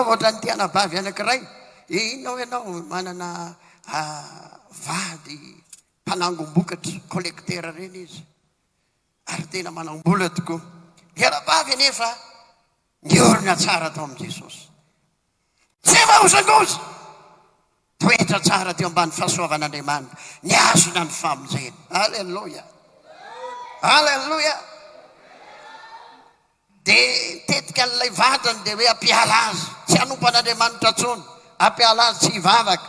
ohatra ny tianabavy anankiray, inao ianao manana vady mpanangom-bokatra collecteur reny izy, ary tena manambola tokoa. Miarabavy nefa niorina tsara tao amin'i Jesosy, tsy vahosangoza, toetra tsara teo ambany fahasoavan'Andriamanitra, niazona ny famonjena. Alleluia, alleluia. Dia tetika n'ilay vadiny dia hoe ampiala azy, tsy hanompan'Andriamanitra tsony, ampiala azy tsy hivavaka,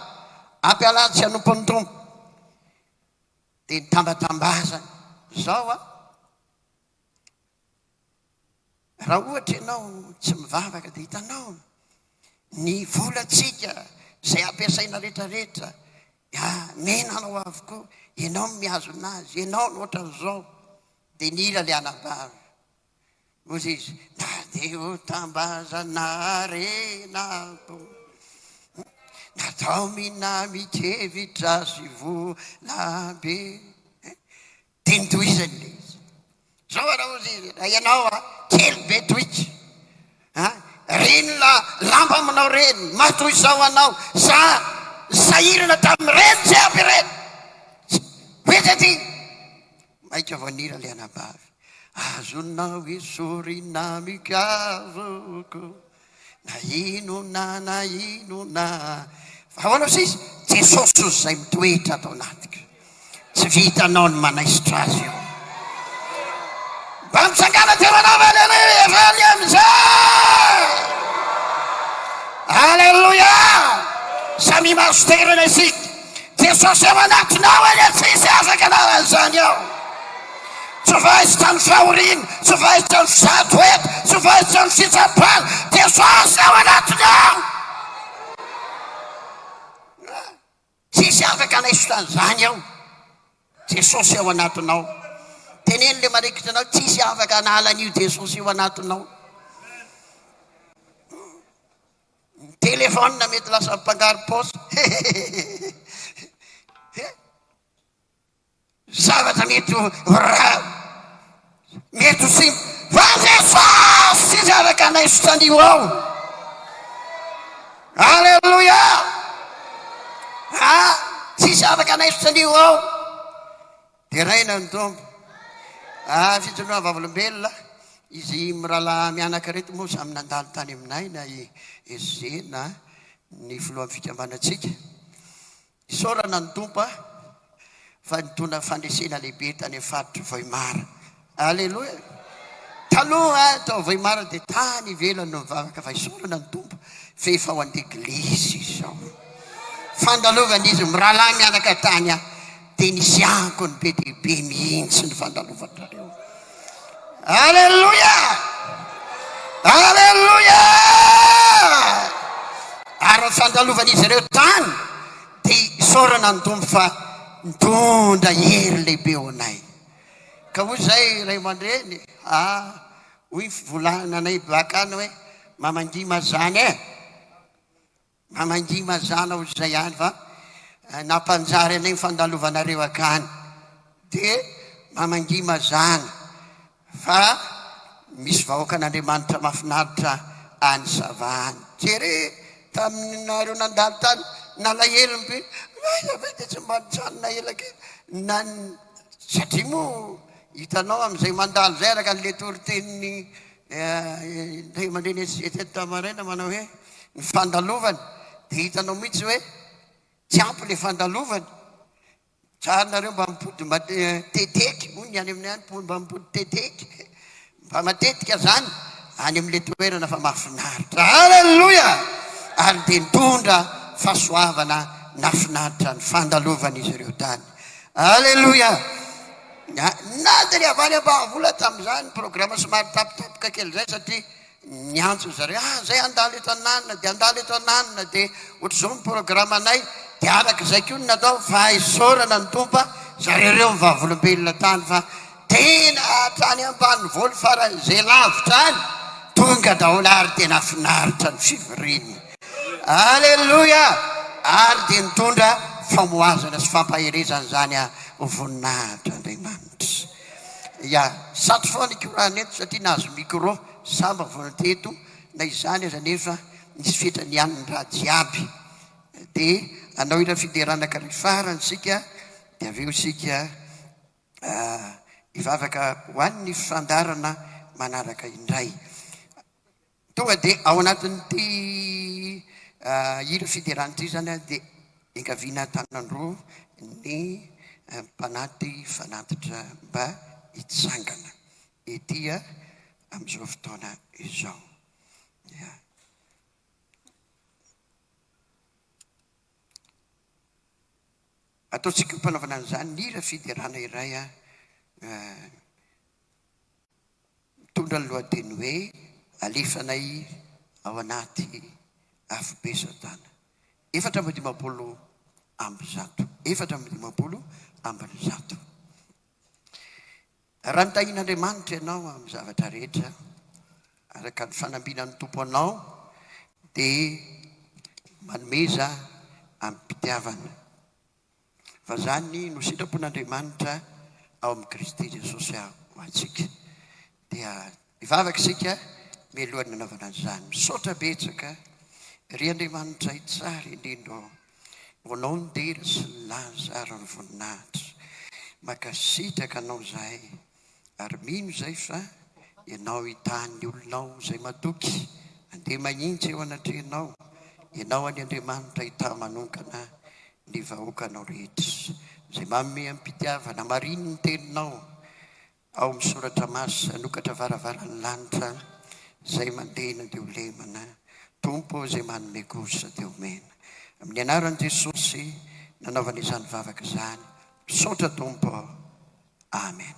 ampiala azy tsy hanompon'ny tompo. Dia nitambatambazana zao raha ohatra ianao tsy mivavaka dia hitanao ny volantsika izay ampiasaina rehetrarehetra menanao avokoa, ianao miazona azy, ianao no ohatran'izao. Dia nila le anabavy ozy izy, na dia ho tambazana renako, natao minamikevitra sy volabe. Dia nitohizany le izy, zao raha ozy izy, raha ianao kely be toiky, renona lamba aminao reny, matoy zao anao, sahirana tamin'ireny tsy aby reny, oetra ty maika voanira le anabavy. Azonao isorina mikavoko, na inona. Fa ahoana sisy, Jesosy ozy zay mitoetra atao anatika, tsy vitanao ny manaisitra azy io. Mba mitsangana teo anao aleluia, valy amizay. Alleluia, samy maso terana isika, Jesosy ao anatinao eny, tsisy afaka anao an'izany ao. Tsy vaisitra ny fahoriana, tsy vaisitra ny fisatoeto, tsy vaisitra ny fitsapana, Jesosy ao anatinao. Tsisy afaka anaisitra an'izany ao, Jesosy ao anatinao. Teneny le marikitra anao, tsisy afaka analan'io Jesosy io anatinao. Ny telefona mety lasa mpangaro paosy, zavatra mety mety ho simba, fa Jesosy tsisy afaka anaisitra an'io ao. Alleluia, tsisy afaka anaisitra an'io ao. Dia raina ny tompo, fitondroana vavolombelona, izy mirala mianaka reto moa samy nandalo tany aminay na ezena ny filohan'ny fikambanantsika. Isaorana ny tompo fa nitondra fandresena lehibe tany amin'ny faritra Voimara. Alleluia. Taloha tao Voimara dia tany ivelany no mivavaka, fa isaorana ny tompo fa efa ao an-deglizy izao. Fandalovana izy mirala mianaka tany dia nisy ankony be dehibe mihitsy ny fandalovan-drareo. Alleluia, alleluia. Ary ny fandalovan'izy ireo tany dia isaorana ny tompo fa nitondra hery lehibe ho anay. Ka hoy zay ray aman-dreny, hoy volana anay bakany hoe mamangima zany mamangima zana hoy zay ihany, fa nampanjary anay fandalovanareo akany dia mamangima zana, fa misy vahoaka an'Andriamanitra mahafinaritra any Savany. Jere taminareo nandalo tany nalahelo mbe, dia tsy mba nijanona elaka satria moa hitanao amin'izay mandalo zay araka n'le toritenin'ny ray aman-dreny eto Tamarin manao hoe ny fandalovana, dia hitanao mihitsy hoe tsy ampy le fandalovana. Tsarinareo mba mipody mba teteky, hoy ny any amin'ny any mba mipody teteky, mba matetika zany any amin'le toerana fa mahafinaritra. Alleluia. Ary dia nitondra fahasoavana nafinaritra ny fandalovana izy ireo tany. Alleluia. Na dia avany ambavola tamin'izany programa somary tapitapoka kely zay, satria niantso zareo, zay andalo eto ananina, dia andalo eto ananina, dia ohatr'izao ny programa anay, dia arak'izay koa ny natao fa isaorana ny tompo zareo mivavolombelona tany, fa tena hatrany ambany volo farany zay lavitra any tonga daholo, ary tena finaritra ny fivoriana. Alleluia. Ary dia nitondra famoazana sy fampaherezana zany ho voninahitra Andriamanitra. Sato foana ikorana eto satria nahazo micro samba vonateto na izany aza nefa nisy fitranian'ny raha jiaby dia anao ira fiderana karifarany sika dia aveo sika ivavaka hoan'ny fifandarana manaraka indray tonga dia ao anatin'ity ira fiderana ity zany a dia engaviana tanandroa ny mpanaty fanatitra mba hitsangana etya amin'izao fotoana izao ataontsika mpanaovana an'izany ny ira fiderana iray a mitondra ny lohateny hoe alefanay ao anaty afobe Satana 450 amby 100 450 amby 100 raha mitahin'Andriamanitra ianao amin'ny zavatra rehetra araka ny fanambinan'ny tompo anao dia manomeza amin'ny mpitiavana fa zany no sitrapon'Andriamanitra ao amin'ny Kristy Jesosy ho antsika dia mivavaka isika mialohan'ny nanaovana an'izany misaotra betsaka ry Andriamanitra itsara indrindra vonao ny dera sy ny lazara ny voninahitra makasitraka anao zay ary mino zay fa ianao hitany olonao zay matoky andeha manintsy eo anatrehanao ianao any Andriamanitra hita manokana ny vahoakanao rehetra zay manome ampitiavana mariny ny teninao ao amin'ny soratra masy anokatra varavaran'ny lanitra zay mandena dia ho lemana tompo zay manome kosa dia omena amin'ny anaran'i Jesosy nanaovana izany vavaka izany misaotra tompo amen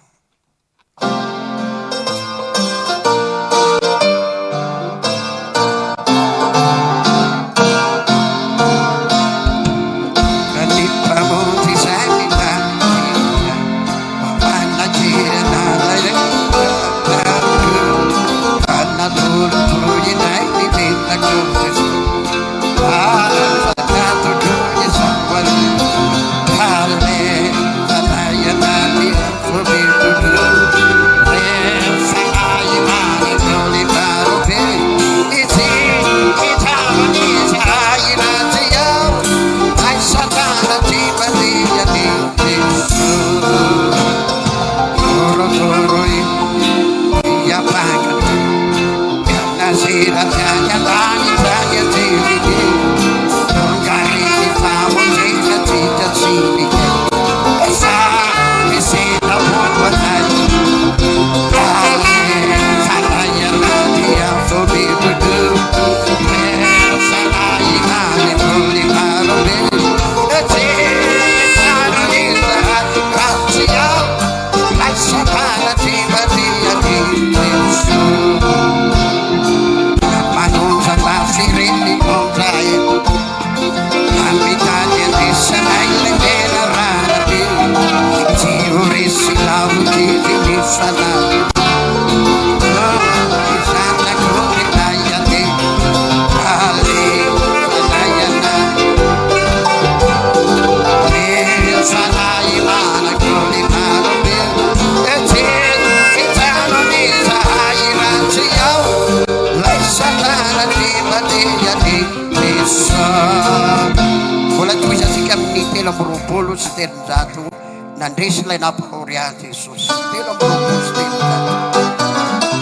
nandresy ilay nampahory azy Jesosy telo amby roapolo sy telonjato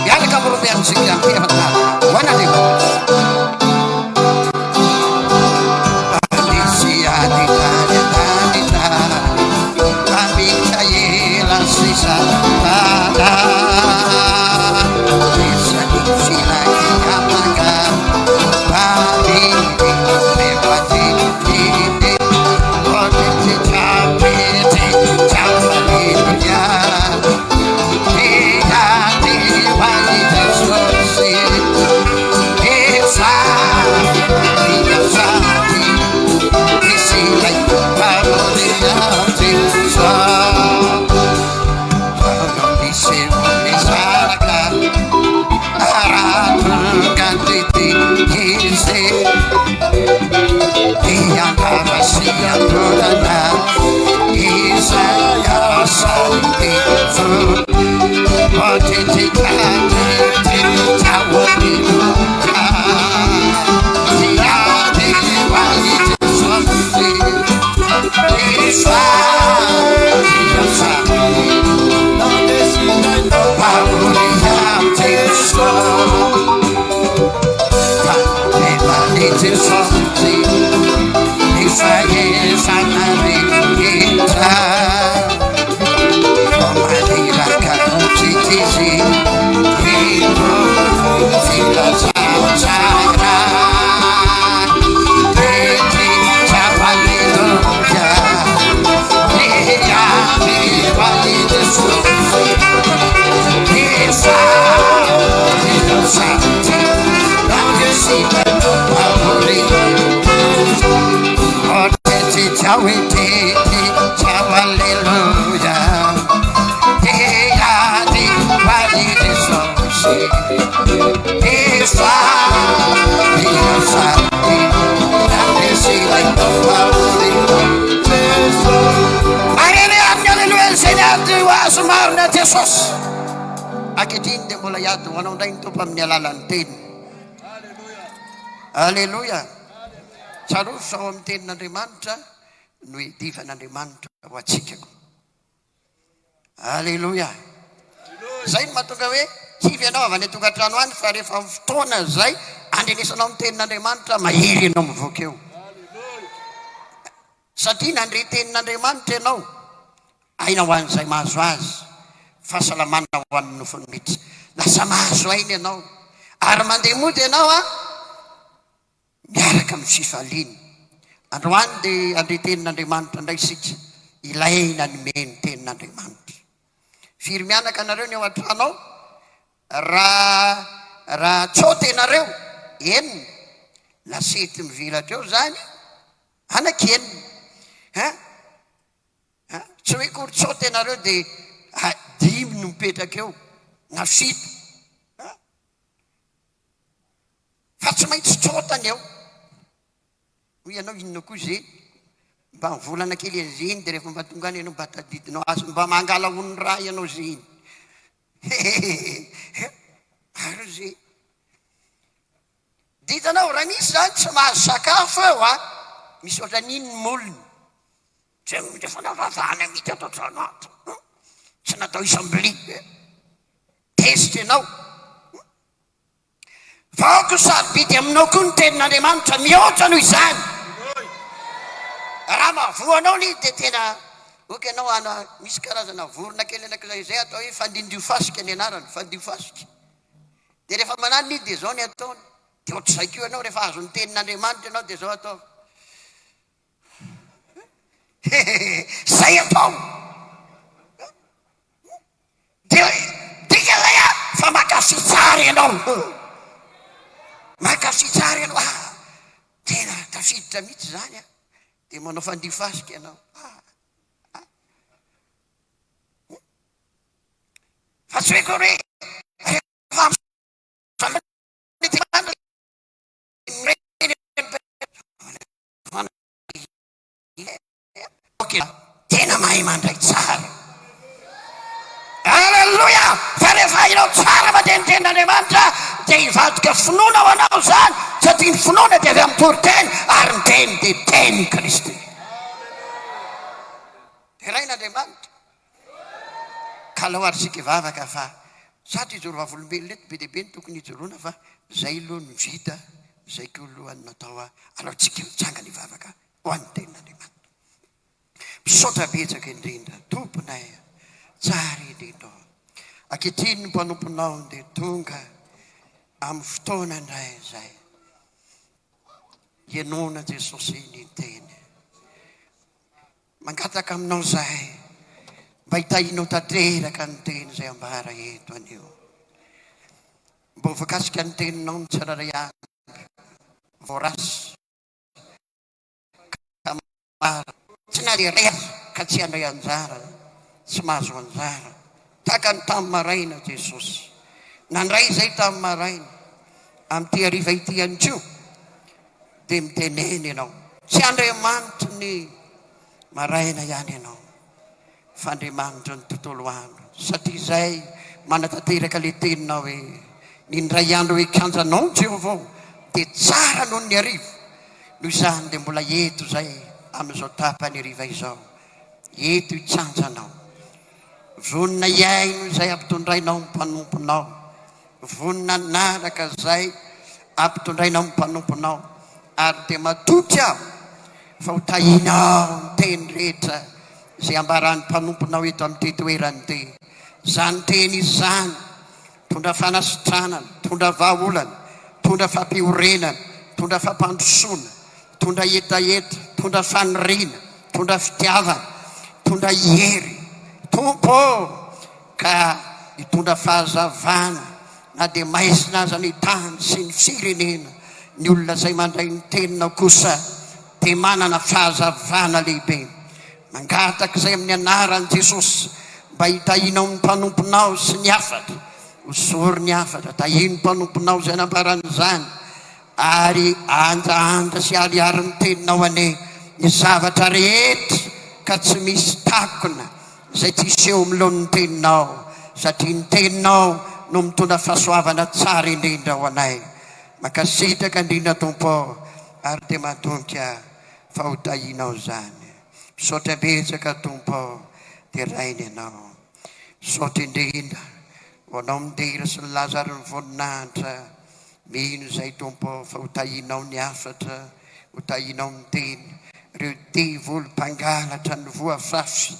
miaraka amin'ny romeantsika ampiafatana hoana Andriamanitra anisy anitanyantanitra amikaela sy satana esany filakiamanga babiny levatititity Jesosy Isaia rehetra Madiraka titizy Ino filazantsara Petri zavaleloja Leave vale Jesosy Esa Innocenti Ciao e te, ciao alleluia, te adi vali risorse, e sa, io sai, grande sila in favore, Gesù. Alleluia, insegnate wa sumarna Jesus. Akitin de mulai atu, wanong dain tu pamnyalalantin. Alleluia. Sarus saomtin na rimanta. Nui divan'Andriamanitra ho antsika. Alleluia. Zay no mahatonga hoe tsy ianao any tongatrano any fa rehefa fotoana zay andrenisanao amin'ny tenin'Andriamanitra mahery ianao mivoaka eo. Satria nandre tenin'Andriamanitra ianao aina ho an'izay mahazo azy fahasalamana ho an'ny nofony mihitsy. Lasa mahazo aina ianao ary mandeha mody ianao miaraka amin'ny fifaliana. Androany dia andre tenin'Andriamanitra indray isika ilaina ny meny tenin'Andriamanitra. Firy mianaka anareo ny ao an-tranao raha tsoty ianareo enina lasety mivilatra eo zany anakenina tsy hoe kory tsoty ianareo dia dimy no mipetraka eo na fito fa tsy maintsy tsotany eo. Hoy ianao inona koa zay mba volana kely an'iziny dia rehefa mba tonga any ianao mba tadidinao azy mba mangala hony raha ianao ziny ary zay ditanao raha misy zany tsy mahazo sakafo eo misy ohatra niny molony tsy rehefa navavana mity atao trano ato tsy natao isam-bili tezitra ianao vaoko sarobidy aminao koa ny tenin'Andriamanitra mihoatra noho izany. Raha mavoanao ny dia tena oka ianao ana misy karazana vorona kely anak'izay zay atao hoe fandindio fasika ny anarany fandio fasika. Dia rehefa manano ny dia zao ny ataony dia ohatr'izay koa ianao rehefa azo ny tenin'Andriamanitra ianao dia zao atao zay atao dia zay fa makasy tsara ianao makasy tsara ianao tena tafiditra mihitsy zany dia manao fandio fasika ianao fa tsy hoe kory tena mahay mandray tsara. Alleluia. Fa rehefa hainao tsara mandeha tenin'Andriamanitra dia hivadika finoana ho anao zany satria ny finoana dia avy amin'ny toriteny ary ny teny dia teny Kristy. Terain'Andriamanitra kalao ary sika vavaka fa satria ijoro vavolombelona eto be dia be ny tokony hijoroana fa zay aloha ny vita zay koa aloha ny natao alao tsika mitsanga ny vavaka ho an'ny tenin'Andriamanitra. Misaotra betsaka indrindra tomponay tsara indrindra ankehitriny ny mpanomponao dia tonga amin'ny fotoana indray zay ianona Jesosy ny teny mangataka aminao zay mba hitahinao tanteraka ny teny zay ambara eto anio mba ho voakasika ny teninao ny tsiraray any voarasy kamara tsy narereha ka tsy handray anjara tsy mahazo anjara taka ny tamin'ny maraina Jesosy nandray zay tamin'ny maraina amin'ity hariva ity ihany koa dia miteneny ianao tsy Andriamanitra ny maraina ihany ianao fa Andriamanitra ny tontolo andro satria zay manatanteraka le teninao hoe nindray andro hoe kanjanao Jehovah dia tsara noho ny hariva noho izany dia mbola eto zay amin'izao tapany hariva izao eto hitsanjanao vonina iaino izay ampitondrainao ny mpanomponao vonina naraka zay ampitondrainao ny mpanomponao ary dia matoky aho fa ho tahinao ny teny rehetra izay ambaran'ny mpanomponao eto amin'ity toerany ity. Zany teny izany tondra fanasitranana, tondra vahaolana, tondra fampiorenana, tondra fampandrosoana, tondra etaeta, tondra faniriana, tondra fitiavana, tondra hery tompo, ka hitondra fahazavana na dia maizina aza ny tany sy ny firenena. Ny olona izay mandray ny teninao kosa dia manana fahazavana lehibe. Mangataka izay amin'ny anaran'i Jesosy mba hitahinao ny mpanomponao sy ny afatra, hosory ny afatra, tahiny mpanomponao izay nambaran'izany, ary anjaanja sy aliary ny teninao ane ny zavatra rehetra ka tsy misy takona izay tsy iseho milohan'ny teninao, satria ny teninao no mitondra fahasoavana tsara indrindra ho anay. Makasitraka indrindra Tompo, ary dia madonika fa ho tahinao zany. Misaotra betsaka Tompo, dia rainy ianao. Misaotra indrindra ho anao midera sy ny lazary ny voninahitra. Mino izay Tompo fa ho tahinao ny afatra, ho tahinao ny teny. Ireo devolom-pangalatra ny voafafy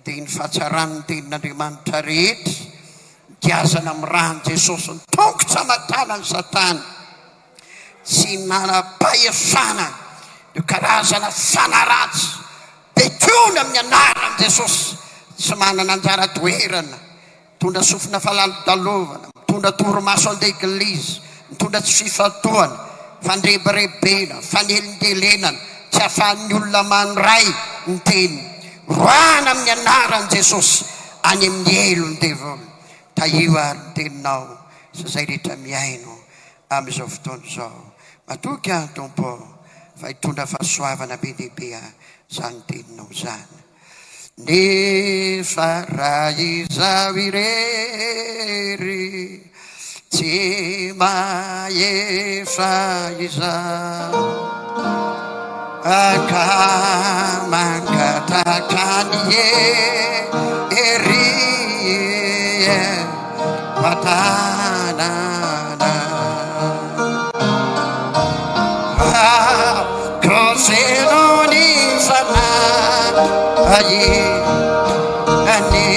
dia ny fahatsarany tenin'Andriamanitra rehetra, diazana amin'ny rano Jesosy ny tongotra amatana ny Satana, tsy manam-pahefana io karazana fanaratsy betona amin'ny anaran'i Jesosy, tsy manana anjara toerana, mitondra sofina fahalalodalovana, mitondra torimaso an-deglizy, mitondra tsy fifatoana, fandrebirebena, fanelindelenana, tsy ahafahan'ny olona mandray ny teny. Roana amin'ny anaran'i Jesosy any amin'ny elony devoly. Tahio ary ny teninao sy izay rehetra miaino amin'izao fotoana izao. Matoky aho Tompo fa hitondra fahasoavana be dehibe zany teninao zany. Nefa raha izaho irery tsy mahefa izaho, ka mangataka ny hery matanana, koseno ny fanahy ny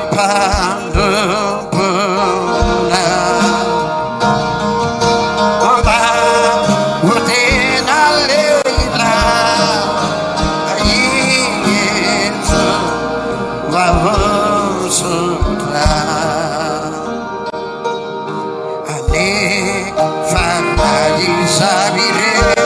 mpandompona, mba ho tena lehilahy Yesu vahosotra. Nefa raha izaho irery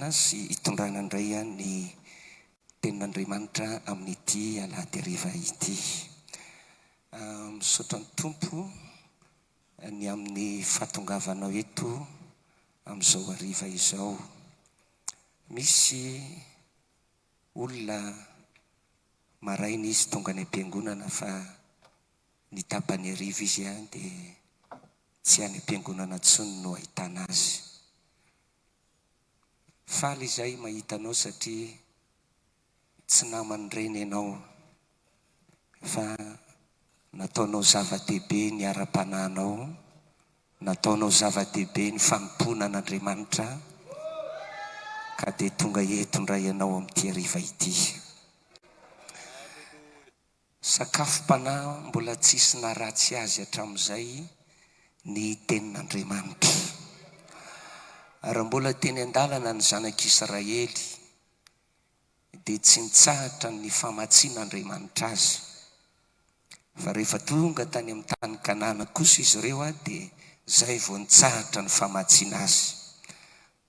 sy hitondrana indray ny tenin'Andriamanitra amin'ity alahady hariva ity. Misaotra ny Tompo ny amin'ny fahatongavanao eto amin'izao hariva izao. Misy olona maraina izy tonga any am-piangonana fa ny tapany hariva izy dia tsy any am-piangonana intsony no ahitana azy. Faly izay mahitanao satria tsy namany reny ianao, fa nataonao zava-dehibe ny ara-pananao, nataonao zava-dehibe ny fanompoana an'Andriamanitra, ka dia tonga eto indray ianao amin'ity hariva ity. Sakafom-panahy mbola tsisy naratsy azy hatramin'izay ny tenin'Andriamanitra. Raha mbola teny an-dalana ny zanak'Israely dia tsy nitsahatra ny famatsian'Andriamanitra azy. Fa rehefa tonga tany amin'ny tany Kanana kosa izy ireo dia zay vao nitsahatra ny famatsiana azy.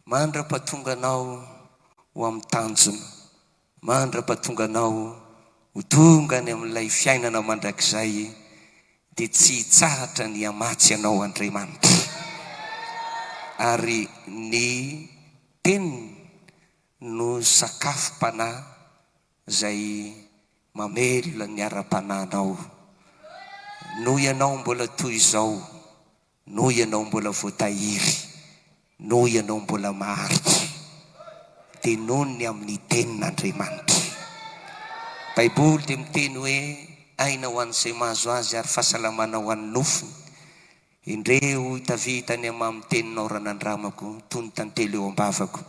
Mandra-pahatonga anao ho amin'ny tanjona, mandra-pahatonga anao ho tonga any amin'ilay fiainana mandrakizay, dia tsy hitsahatra ny hamatsy anao Andriamanitra. Ary ny teniny no sakafom-panahy izay mamelona ny ara-panahinao. Noho ianao mbola toy izao, noho ianao mbola voatahiry, noho ianao mbola maharitra, dia noho ny amin'ny tenin'Andriamanitra. Baiboly dia miteny hoe aina ho an'izay mahazo azy ary fahasalamana ho an'ny nofony. Indreo hitavitany amin'ny teninao ranandramako, toy ny tantely eo ambavako,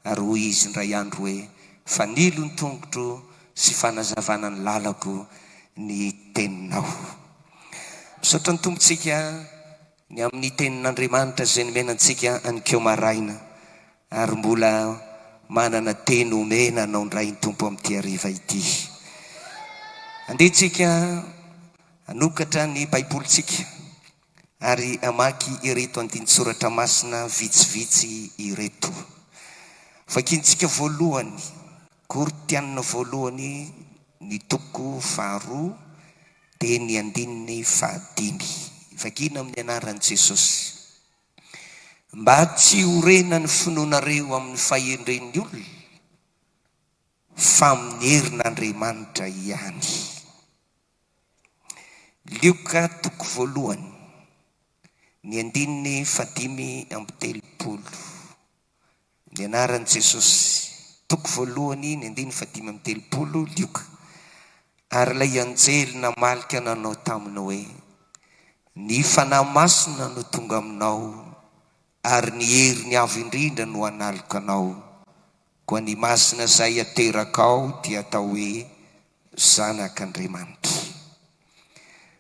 ary hoy izy indray andro hoe fanilo ny tongotro sy fanazavana ny lalako ny teninao. Misaotra ny tompontsika ny amin'ny tenin'Andriamanitra izay nomenantsika an'keo maraina, ary mbola manana teny omena anao indray ny tompo amin'ity hariva ity. Andehantsika hanokatra ny baibolitsika ary amaky ireto andinin-tsoratra masina vitsivitsy ireto. Vakiantsika voalohany, Korinthiana voalohany, ny toko 2 dia ny 5. Vakiana amin'ny anaran'i Jesosy. Mba tsy horena ny finoanareo amin'ny fahendren'ny olona, fa amin'ny herin'Andriamanitra ihany. Lioka toko voalohany, ny 5:30. Ny anaran'i Jesosy. Toko voalohany, ny 5:30. Lioka. Ary ilay anjely namalika nanao taminy hoe, ny fanahy masina no tonga aminao, ary ny herin'ny avo indrindra no analika anao, koa ny masina izay ateraka ao dia atao hoe zanak'Andriamanitra.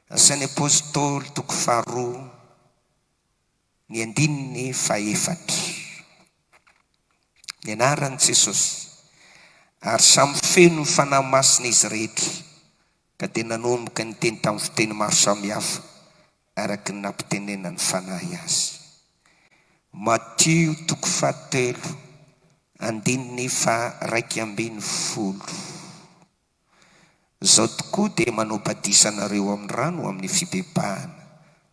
Asan'ny apôstôly toko 2, ny 4. Ny anaran'i Jesosy. Ary samy feno ny fanahy masina izy rehetra, ka dia nanomboka ny teny tamin'ny fiteny maro samihafa araky ny nampitenenany fanahy azy. Matio toko 7, 1:20. Zao tokoa dia manao batisanareo amin'ny rano amin'ny fibebahana,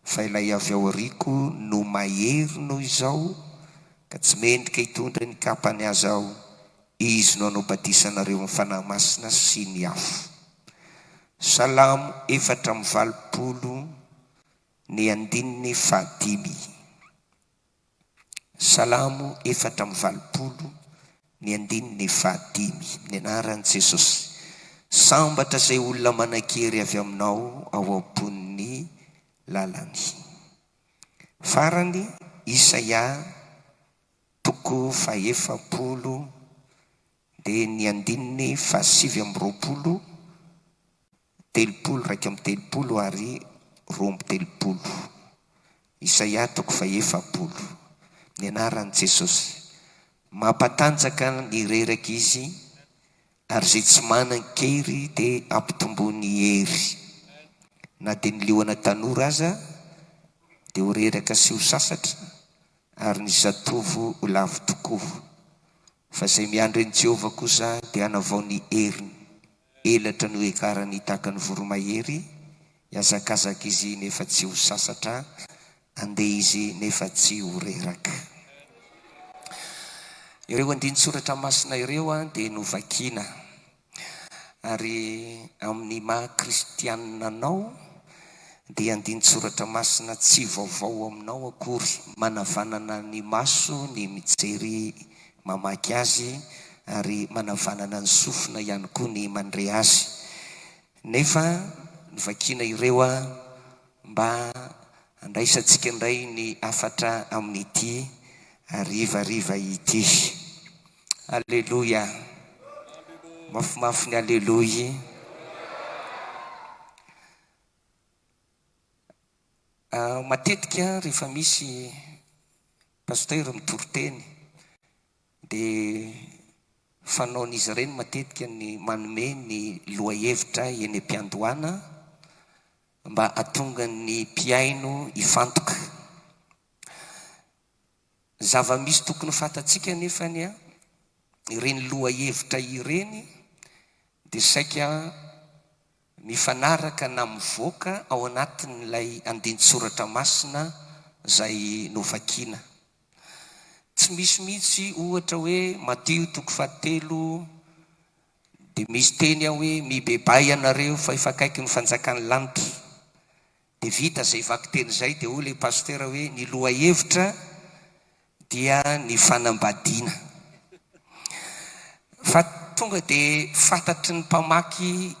fa ilay avy ao aoriako no mahery noho izao, ka tsy mendrika hitondra ny kapany azy ao. Izy no anao batisanareo amin'ny fanahy masina sy ny afo. Salamo 4:20, ny 5. Salamo 4:20, ny 5. Ny anaran'i Jesosy. Sambatra izay olona manan-kery avy aminao ao am-pon'ny lalany. Farany Isaia toko 40, dia ny 7:20, 30 ary 20. Isaia toko 40. Ny anaran'i Jesosy. Mampatanjaka ny reraka izy, ary zay tsy manan-kery dia ampitomboany hery. Na dia ny liona tanora aza dia ho reraka sy ho sasatra, ary ny zatovo ho lavo tokoa. Fa izay miandry an'i Jehovah kosa dia hanavao ny heriny, elatra ny hoekarany tahaka ny voromahery. Hiazakazaka izy nefa tsy ho sasatra, andeha izy nefa tsy ho reraka. Ireo andinin-tsoratra masina ireo dia novakiana, ary amin'ny maha-kristianina anao dia andinin-tsoratra masina tsy vaovao aminao akory. Manavanana ny maso ny mijery mamaky azy, ary manavanana ny sofina ihany koa ny mandre azy. Nefa novakiana ireo mba andraisantsika indray ny afatra amin'ity harivariva ity. Alleluia. Mafimafy ny alleluia. Matetika rehefa misy pasteur mitory teny dia fanaon'izy ireny matetika ny manome ny loha-hevitra eny am-piandohana mba atonga ny mpiaino hifantoka. Zava-misy tokony fantatsika nefany a ireny loha-hevitra ireny dia saika mifanaraka na mivoaka ao anatin'ilay andin-tsoratra masina zay novakiana. Tsy misy mihitsy ohatra hoe Matio 7 dia misy teny aho hoe mibebay ianareo fa efa akaiky ny fanjakan'ny lanitra. Dia vita zay vaky teny zay dia hoy le pasteur hoe ny loha-hevitra dia ny fanambadiana. Fa tonga dia fantatry ny mpamaky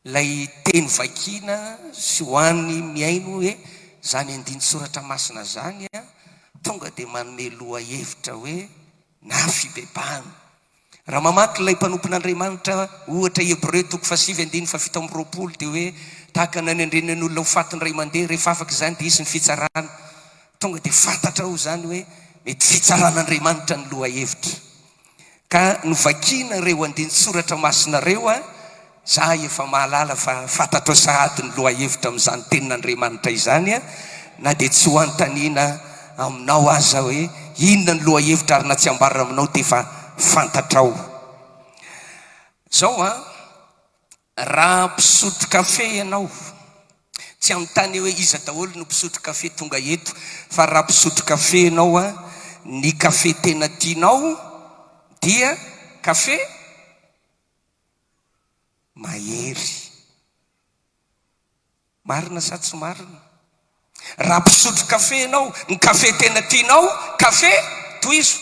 lay teny vakiana sy ho an'ny miaino hoe zany andin-tsoratra masina zany a, tonga dia manome loha-hevitra hoe na fibebahana. Raha mamaky ilay mpanompon'Andriamanitra ohatra Hebreo 7:7-20 dia hoe tahaka ny anendrenan'olona ho fatiny ray mandeha rehefa afaka zany dia isy ny fitsarana. Tonga dia fantatra ho zany hoe mety fitsaran'Andriamanitra ny loha-hevitra. Ka novakiana ireo andin-tsoratra masina ireo a, za efa mahalala fa fantatra sahady ny loha-hevitra amin'izany tenin'Andriamanitra izany a, na dia tsy ho antaniana aminao aza hoe inona ny loha-hevitra ary na tsy ambarina aminao dia efa fantatrao. Zao a, raha mpisotro kafe ianao, tsy amin'ny tany hoe iza daholo no mpisotro kafe tonga eto, fa raha mpisotro kafe ianao a, ny kafe tena tianao dia kafe mahery. Marina sa tsy marina? Raha mpisotro kafe ianao, ny kafe tena tianao kafe toizo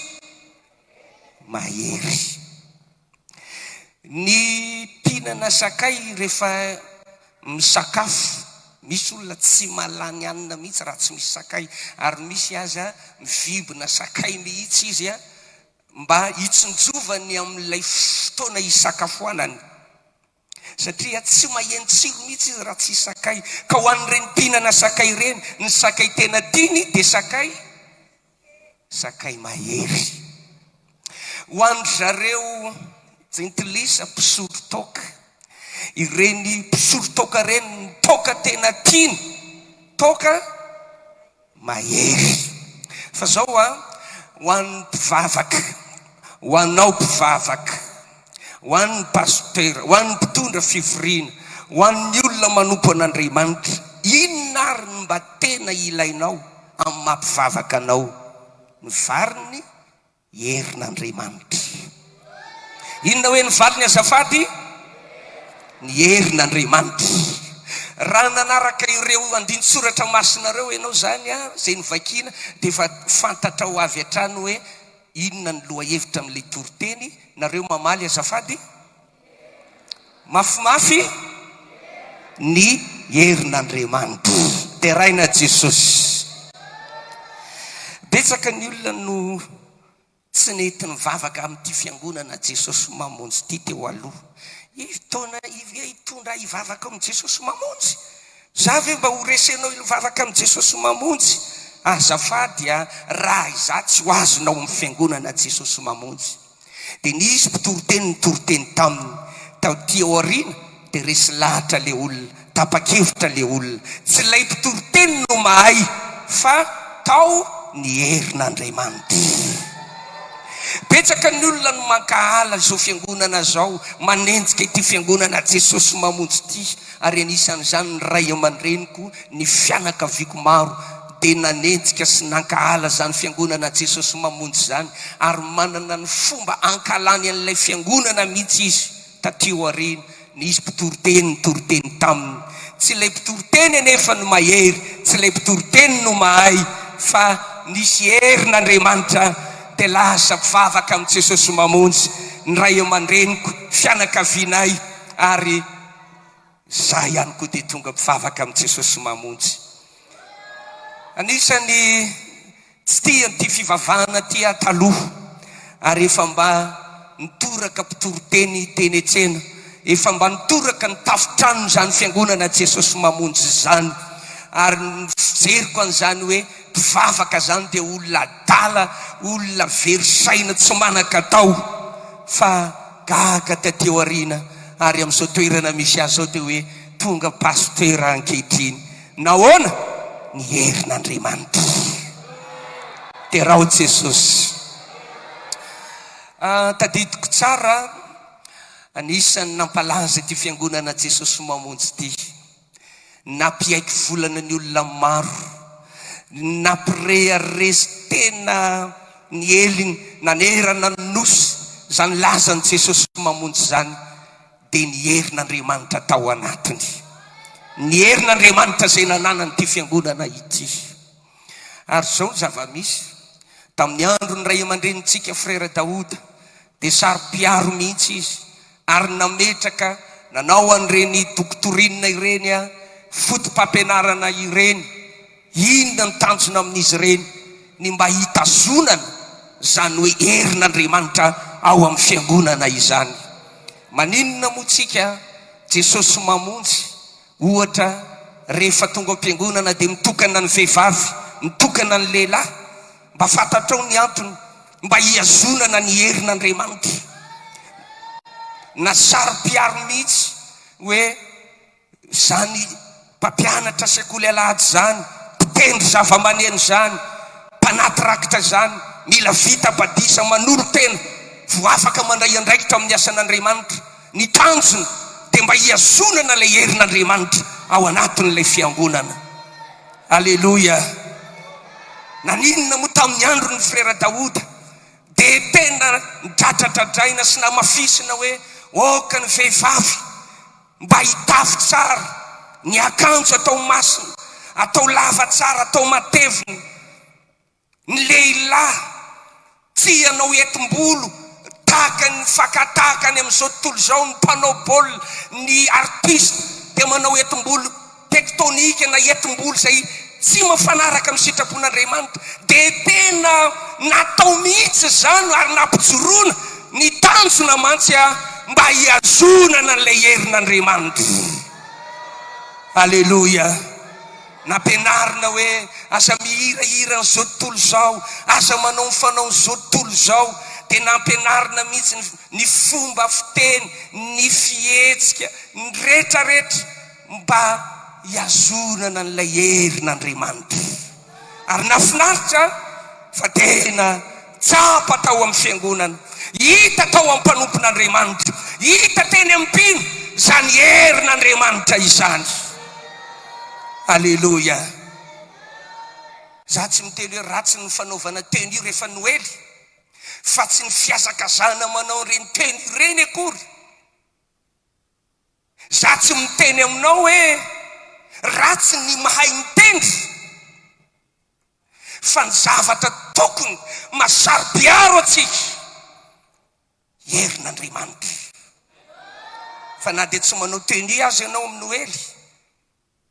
mahery. Ny mpihinana sakay rehefa misakafo, misy olona tsy malany hanina mihitsy raha tsy misy sakay, ary misy aza mivibina sakay mihitsy izy a mba hitsinjovany amin'ilay fotoana hisakafoanany, satria tsy maheno tsiro mihitsy izy raha tsy sakay. Ka ho an'ireny mpihinana sakay ireny, ny sakay tena tiany dia sakay mahery. Ho an'ny zareo jentilisa mpisotro toaka, ireny mpisotro toaka ireny, ny toaka tena tiany toaka mahery. Fa zao a, ho an'ny mpivavaka, ho anao mpivavaka, ho an'ny pasteur, ho an'ny mpitondra fivoriana, ho an'ny olona manompo an'Andriamanitra, inona ary ny mba tena ilainao amin'ny mampivavaka anao? Ny variny herin'Andriamanitra. Inona hoe ny valiny azafady? Ny herin'Andriamanitra. Raha nanaraka ireo andin-tsoratra masina ireo ianao zany a, zay novakiana, dia efa fantatra ho avy hatrany hoe inona ny loha-hevitra amin'ilay toriteny. Nareo mamaly azafady? Mafimafy ny herin'Andriamanitra. Teraina Jesosy. Betsaka ny olona no tsy nety nivavaka amin'ity fiangonana Jesosy mamonjy ity teo aloha. Taona hitondra hivavaka amin'ny Jesosy mamonjy. Za ve mba ho resenao hivavaka amin'ny Jesosy mamonjy? Azafady a, raha iza tsy ho azonao amin'ny fiangonana Jesosy mamonjy. Dia nisy mpitoriteny nitoroteny taminy tao ty aoriana, dia resy lahatra le olona, tapa-kevitra le olona. Tsy ilay mpitoriteny no mahay, fa tao ny herin'Andriamanitra. Betsaka ny olona no mankahala zao fiangonana zao, manenjika ity fiangonana Jesosy mamonjy ity, ary anisan'izany ny ray aman-dreniko, ny fianakaviako maro, dia nanenjika sy nankahala zany fiangonana Jesosy mamonjy zany, ary manana ny fomba ankalany an'ilay fiangonana mihitsy izy. Tatio aoriana nisy mpitoriteny nitoroteny taminy. Tsy ilay mpitoriteny anefa no mahery, tsy ilay mpitoriteny no mahay, fa nisy herin'Andriamanitra dia lasa mpivavaka amin'ny Jesosy mamonjy. Ny ray aman-dreniko, fianakavianay, ary za ihany koa dia tonga mpivavaka amin'ny Jesosy mamonjy. Anisany tsy tian'ity fivavahana ty taloha, ary efa mba nitoraka mpitoriteny teny etsena, efa mba nitoraka ny tafitrano zany fiangonana Jesosy mamonjy zany, ary nijeriko an'izany hoe mpivavaka zany dia olona adala, olona verisaina tsy manaka tao. fa gaga tateo arina ary amin'izao toerana misy azy zao dia hoe tonga pastera ankehitriny nahoana ny herin'Andriamanitra. Dia raha ho Jesosy tadidiko tsara anisan'ny nampalaza ity fiangonana Jesosy mamonjy ity, nampiaiky volana ny olona maro, nampireharesy tena ny eliny nanerana nosy zany lazany Jesosy mamonjy zany, dia ny herin'Andriamanitra tao anatiny, ny herin'Andriamanitra zay nananany ity fiangonana ity. Ary zao zava-misy tamin'ny andro ny ray aman-drenintsika frera Daoda dia sary-piaro mihitsy izy, ary nametraka nanao an'ireny doktorinina ireny fotom-pampianarana ireny. Inona ny tanjona amin'izy ireny? Ny mba hitazonana zany hoe herin'Andriamanitra ao amin'ny fiangonana izany. Maninona moa tsika Jesosy mamonjy? Ohatra rehefa tonga am-piangonana dia mitokana ny vehivavy, mitokana ny lehilahy, mba fantatrao ny antony, mba hiazonana ny herin'Andriamanitra. Na sary-piaro mihitsy hoe zany mpampianatra sekoly alahady zany, mpitendry zava-maneno zany, mpanaty rakitra zany, mila vita badisa manoro tena, vo afaka mandray andraikitra amin'ny asan'Andriamanitra. Ny tanjony dia mba hiazonana ilay herin'Andriamanitra ao anatin'ilay fiangonana. Aleloia. Naninona moa tamin'ny andro ny frera Daoda dia tena nidradradradraina sy namafisina hoe oka ny vehivavy mba hitafy tsara, ny akanjo atao masina, atao lava tsara, atao matevina. Ny lehilahy tsy hanao etim-bolo tahaka ny fakatahakany amin'izao tontolo izao, ny mpanao baolina, ny artiste dia manao etim-bolo tektonika na etim-bolo zay tsy mafanaraka amin'ny sitrapon'Andriamanitra. Dia tena natao mihitsy zany ary nampijoroana ny tanjona mantsy mba hiazonana ilay herin'Andriamanitra. Aleloia. Nampianarina hoe aza mihirahira n'izao tontolo izao, aza manao ny fanao n'izao tontolo izao. Dia nampianarina mihitsy ny fomba fiteny, ny fihetsika, ny rehetrarehetra mba hiazonana n'ilay herin'Andriamanitra. Ary nafinaritra fa tena tsapa tao amin'ny fiangonana, hita tao amin'ny mpanompon'Andriamanitra, hita teny ampino zany herin'Andriamanitra izany. Aleloia. Za tsy miteny hoe ratsy ny fanaovana teny io rehefa Noely, fa tsy ny fiasakazana manao ireny teny ireny akory. Za tsy miteny aminao hoe ratsy ny mahay mitendry, fa ny zavatra tokony masaro-piaro atsika herin'Andriamanitra. Fa na dia tsy manao teny azy ianao amin'ny Noely,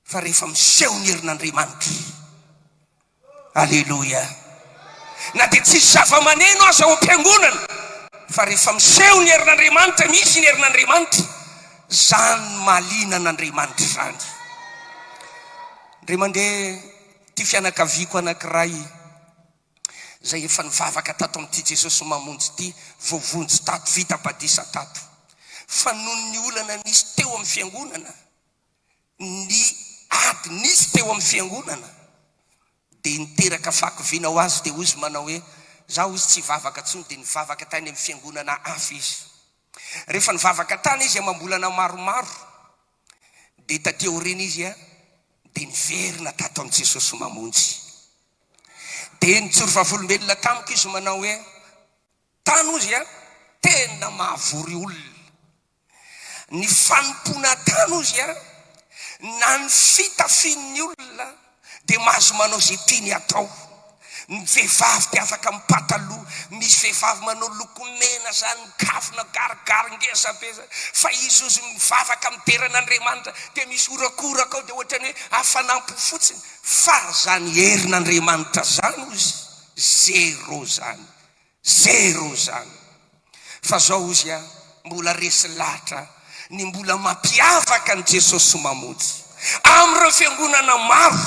fa rehefa miseho ny herin'Andriamanitra. Aleloia. Na dia tsisy zava-maneno azy ao am-piangonana, fa rehefa miseho ny herin'Andriamanitra, misy ny herin'Andriamanitra, zany mahaliana an'Andriamanitra zany. Ndray mandeha ty fianakaviako anankiray zay efa nivavaka tato amin'ity Jesosy mamonjy ity, voavonjy tato, vita badisa tato. Fa noho ny olana nisy teo amin'ny fiangonana, ny ady nisy teo amin'ny fiangonana, dia niteraka fakoviana ho azy. Dia ozy manao hoe zaho izy tsy vavaka tsony, dia nivavaka tany amin'ny fiangonana hafa izy. Rehefa nivavaka tany izy amam-bolana maromaro, dia taty aoriana izy dia niverina tato amin'ny Jesosy mamonjy. Dia nitsoro vavolombelona tamiko izy manao hoe tany ozy tena mahavory olona. Ny fanompona tany ozy na ny fitafian'ny olona dia mahazo manao zay tiany atao. Ny vehivavy dia afaka mipataloha, misy vehivavy manao lokomena zany, mikafona garigaringesa be zany, fa izy ozy mivavaka amin'ny teran'Andriamanitra dia misy orakoraka ao dia ohatrany hoe hafanampo fotsiny. Fa zany herin'Andriamanitra zany ozy zero zany, zero zany. Fa zao ozy mbola resy lahatra ny mbola mampiavaka ny Jesosy mamonjy amin'ireo fiangonana maro,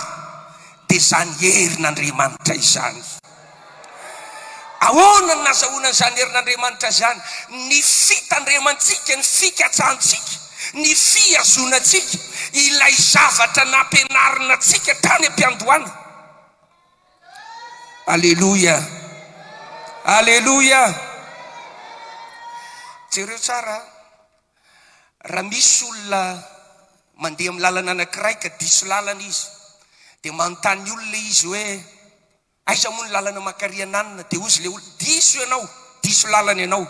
dia zany herin'Andriamanitra izany. ahoana ny nazahoana zany herin'Andriamanitra zany? Ny fitandremantsika, ny fikatsahantsika, ny fiazonatsika ilay zavatra nampianarina tsika tany am-piandohana. Alleluia, alleluia. Jereo tsara, raha misy olona mandeha amin'ny lalana anankiray ka diso lalana izy, dia manontany olona izy hoe aiza moa ny lalana makariananina? Dia ozy le olona, diso ianao, diso lalana ianao.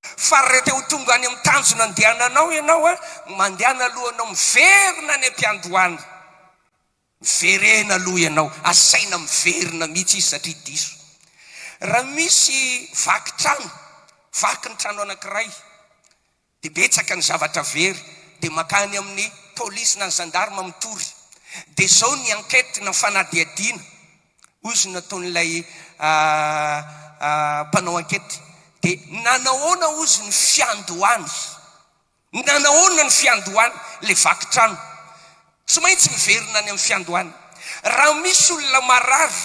Fa raha teo tonga any amin'ny tanjona andehananao ianao mandehana alohanao miverina any am-piandohana, miverena aloha ianao, asaina miverina mihitsy izy satria diso. Raha misy vakitrano, vaky ny trano anankiray, dia betsaka ny zavatra very, dia makany amin'ny polisy na ny gendarme mitory, dia zao ny enquête na fanadihadiana. Ozy nataon'ilay mpanao enquête, dia nanahoana ozy ny fiandohany, nanahoana ny fiandohany le vakitrano, tsy maintsy miverina any amin'ny fiandohany. Raha misy olona marary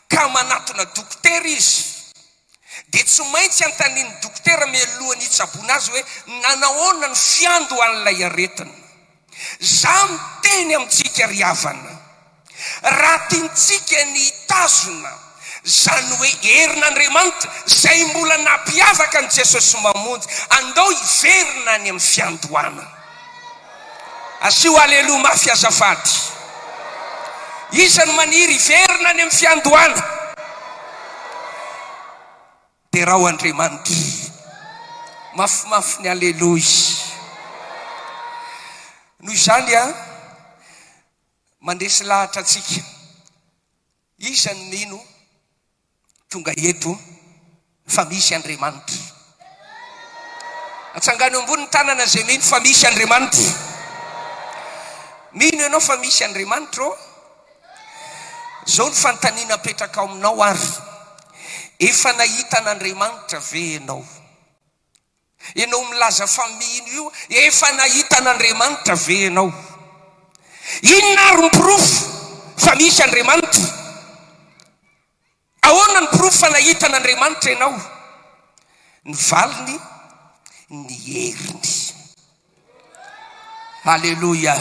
ka manatona dokotera izy, dia tsy maintsy antaniany dokotera mialohany hitsaboana azy hoe nanahoana ny fiandohan'ilay aretina. Za miteny amintsika ry havana, raha tiantsika ny hitazona zany hoe herin'Andriamanitra zay mbola nampiavaka an' Jesosy mamonjy, andao hiverina any amin'ny fiandohana. Asio aleloha mafy azafady. Isany maniry hiverina any amin'ny fiandohana dia raha Andriamanitra. Mafimafy ny aleloha. Noho izany mandresy lahatra atsika, isany mino tonga eto fa misy Andriamanitra. Atsangano ambony tanana zay mino fa misy Andriamanitra. Mino ianao fa misy Andriamanitra? Zao ny fanontaniana apetraka ao aminao ary, efa nahita an'Andriamanitra ve ianao? Ianao milaza fa mino io, efa nahita an'Andriamanitra ve ianao? Inona ary ny profo fa misy Andriamanitra? Ahoana ny profo fa nahita an'Andriamanitra ianao? Ny valiny, ny heriny. Halleluja.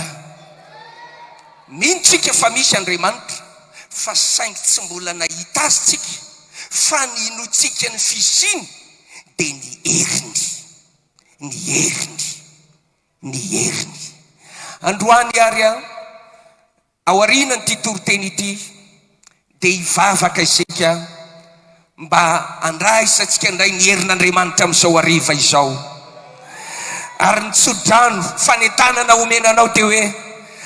Mintsika fa misy Andriamanitra, fa saingy tsy mbola nahita azy tsika, fa ny inotsika ny fisiny dia ny heriny, ny heriny, ny heriny. Androany ary ao aoriana ny toriteny ity, dia hivavaka isika mba andraisantsika indray ny herin'Andriamanitra amin'izao hariva izao. Ary nitsodrano fanentanana omenanao teo hoe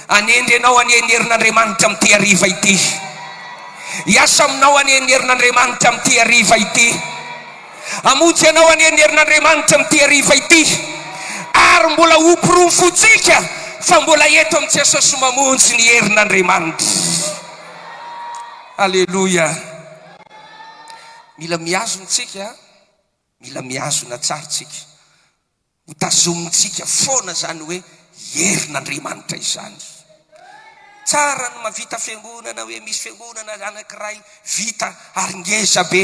anendry ianao aneny herin'Andriamanitra amin'ity hariva ity. Hiasa aminao aneny herin'Andriamanitra amin'ity hariva ity. Amonjy ianao aneny herin'Andriamanitra amin'ity hariva ity. Ary mbola hompirofo-tsika fa mbola eto amin'ny Jesosy mamonjy ny herin'Andriamanitra. Alleluia. Mila miazona tsika, mila miazona tsara tsika, ho tazomintsika foana zany hoe herin'Andriamanitra izany. Tsara no mavita fiangonana hoe misy fiangonana anankiray vita ary ngeza be.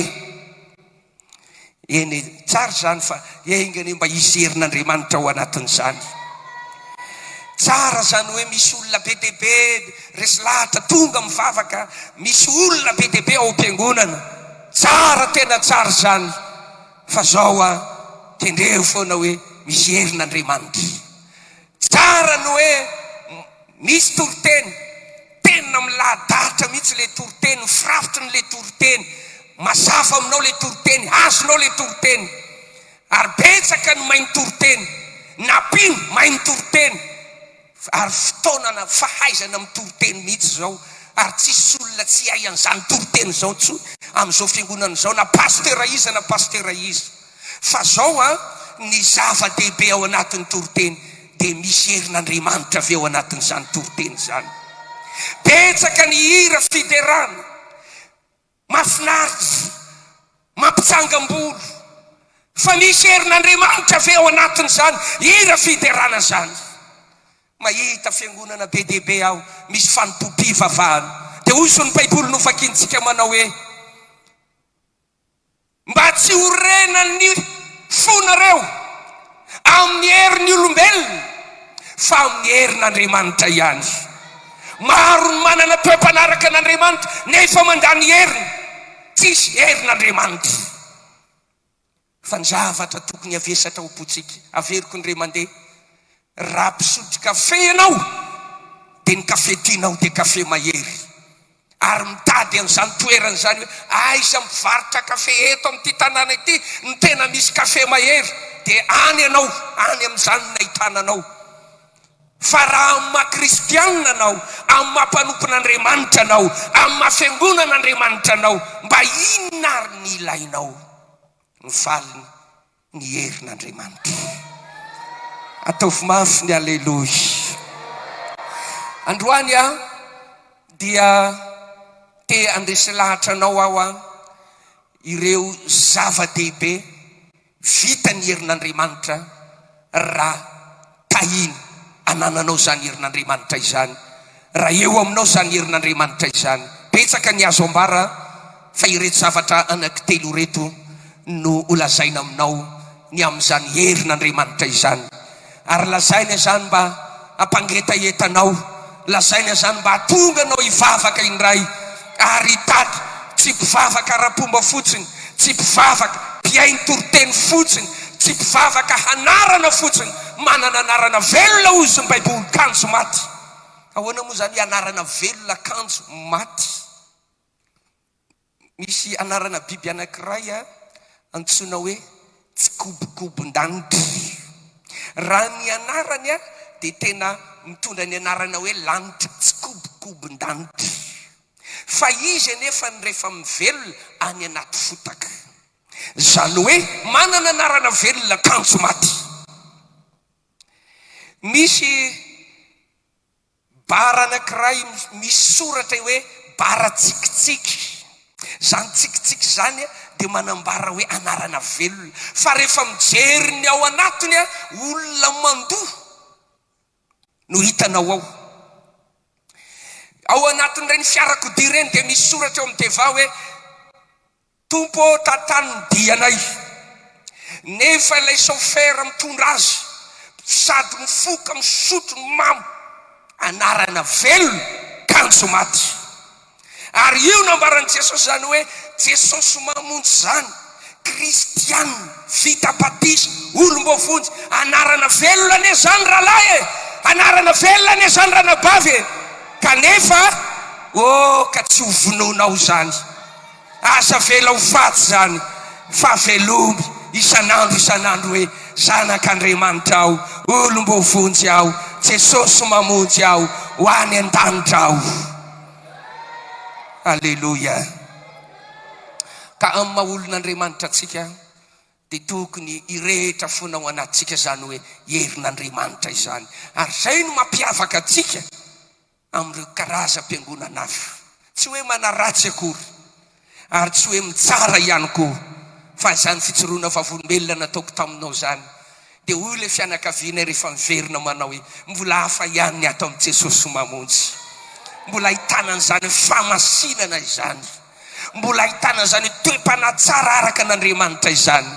Eny tsara zany fa engany mba hisy herin'Andriamanitra ao anatin'izany. Tsara zany hoe misy olona be dia be resy lahatra tonga mivavaka, misy olona be dia be ao am-piangonana. Tsara, tena tsara zany. Fa zao tendreo foana hoe misy herin'Andriamanitra. Tsara no hoe misy toriteny, tena milahadahatra mihitsy le toriteny, firafitry le toriteny, mazava aminao le toriteny, azonao le toriteny. Ary betsaka ny mainy toriteny, napino mainy toriteny, ary fotoanana fahaizana amin'ny toriteny mihitsy zao. Ary tsisy olona tsy hay an'izany toriteny zao amin'izao fiangonana zao, na pastera iza na pastera iza. Fa zao ny zava-dehibe ao anatin'ny toriteny dia misy herin'Andriamanitra avy ao anatin'izany toriteny zany. Betsaka ny hira fiderana, mahafinaritra, mampitsangam-bolo, fa misy herin'Andriamanitra avy ao anatin'izany hira fiderana zany. Mahita fiangonana be dia be ao misy fanompom-pivavahana, dia oso ny Baiboly novakiantsika manao hoe mba tsy horenany fonareo amin'ny herin'ny olombelona fa amin'ny herin'Andriamanitra ihany. Maro ny manana toe-panaraka an'Andriamanitra nefa mandany heriny, tsisy herin'Andriamanitra. Fa ny zavatra tokony avesatra ho potsika, averiko indray mandeha, raha mpisotro kafe ianao dia ny kafe tianao dia kafe mahery, ary mitady an'izany toerana izany hoe aiza mivarotra kafe eto amin'ity tanàna ity ny tena misy kafe mahery, dia any ianao, any amin'izany no nahitananao. Fa raha amin'ny maha-kristianina anao, amin'ny maha-mpanompon'Andriamanitra anao, amin'ny maha-fiangonan'Andriamanitra anao, mba inona ary ny ilainao? Mivaly ny herin'Andriamanitra. Ataovy mafy ny aleloia. Androany dia te andresy lahatra anao aho ireo zava-dehibe vita ny herin'Andriamanitra raha tahiny anananao zany herin'Andriamanitra izany, raha eo aminao zany herin'Andriamanitra izany. Betsaka ny azo ambara fa ireto zavatra anankitelo reto no olazaina aminao ny amin'izany herin'Andriamanitra izany. Ary lazaina izany mba hampangetahetanao, lazaina izany mba hatonga anao hivavaka indray, ary hitady tsy mpivavaka ara-pomba fotsiny, tsy mpivavaka mpiainy toroteny fotsiny, tsy mpivavaka hanarana fotsiny, manana anarana velona ozy ny baiboly, kanjo maty. Ahoana moa zany anarana velona kanjo maty? Misy anarana biby anankiray antsoina hoe tsikobokobon-danitra. Raha ny anarany dia tena mitondra ny anarana hoe lanitra, tsikobokobon-danitra. Fa izy anefa ny rehefa mivelona any anaty fotaka, zany hoe manana anarana velona kanjo maty. Misy bara anankiray misy soratra hoe bara tsikitsiky. Zany tsikitsiky zany dia manambara hoe anarana velona. Fa rehefa mijery ny ao anatiny olona mandoa no hitanao ao. Ao anatin'ireny fiarakodia ireny dia misy soratra eo amin'ny teva hoe tompo tantany ny dianay. Nefa ilay sofera mitondra azy sady mifoka misotro ny mamo, anarana velona kanjo maty. Ary io nambaran'i Jesosy zany hoe Jesosy mamonjy zany kristianina vita batisa, olom-bovonjy, anarana velona ane zany rahalahy, anarana velona ane zany ranabavy. Kanefa ka tsy ho vononao zany, asa vela ho faty zany, fa velomy isan'andro hoe zanak'Andriamanitra aho, olom-bovonjy aho, Jesosy mamonjy aho, ho any an-danitra aho. Aleluia. Ka amin'ny maha-olon'Andriamanitra atsika dia tokony irehetra foana ao anatsika zany hoe herin'Andriamanitra izany. Ary zay no mampiavaka atsika amin'ireo karazam-piangonana hafa. Tsy hoe manaratsy akory, ary tsy hoe mitsara ihany koa, fa izany fitsoroana vavolombelona nataoko taminao zany dia hoy ilay fianakaviana rehefa miverina manao hoe mbola hafa ihany ny ato amin'i Jesosy mamonjy. Mbola ahitanan'izany famasinana izany, mbola ahitanan'izany toe-panatsara araka an'Andriamanitra izany.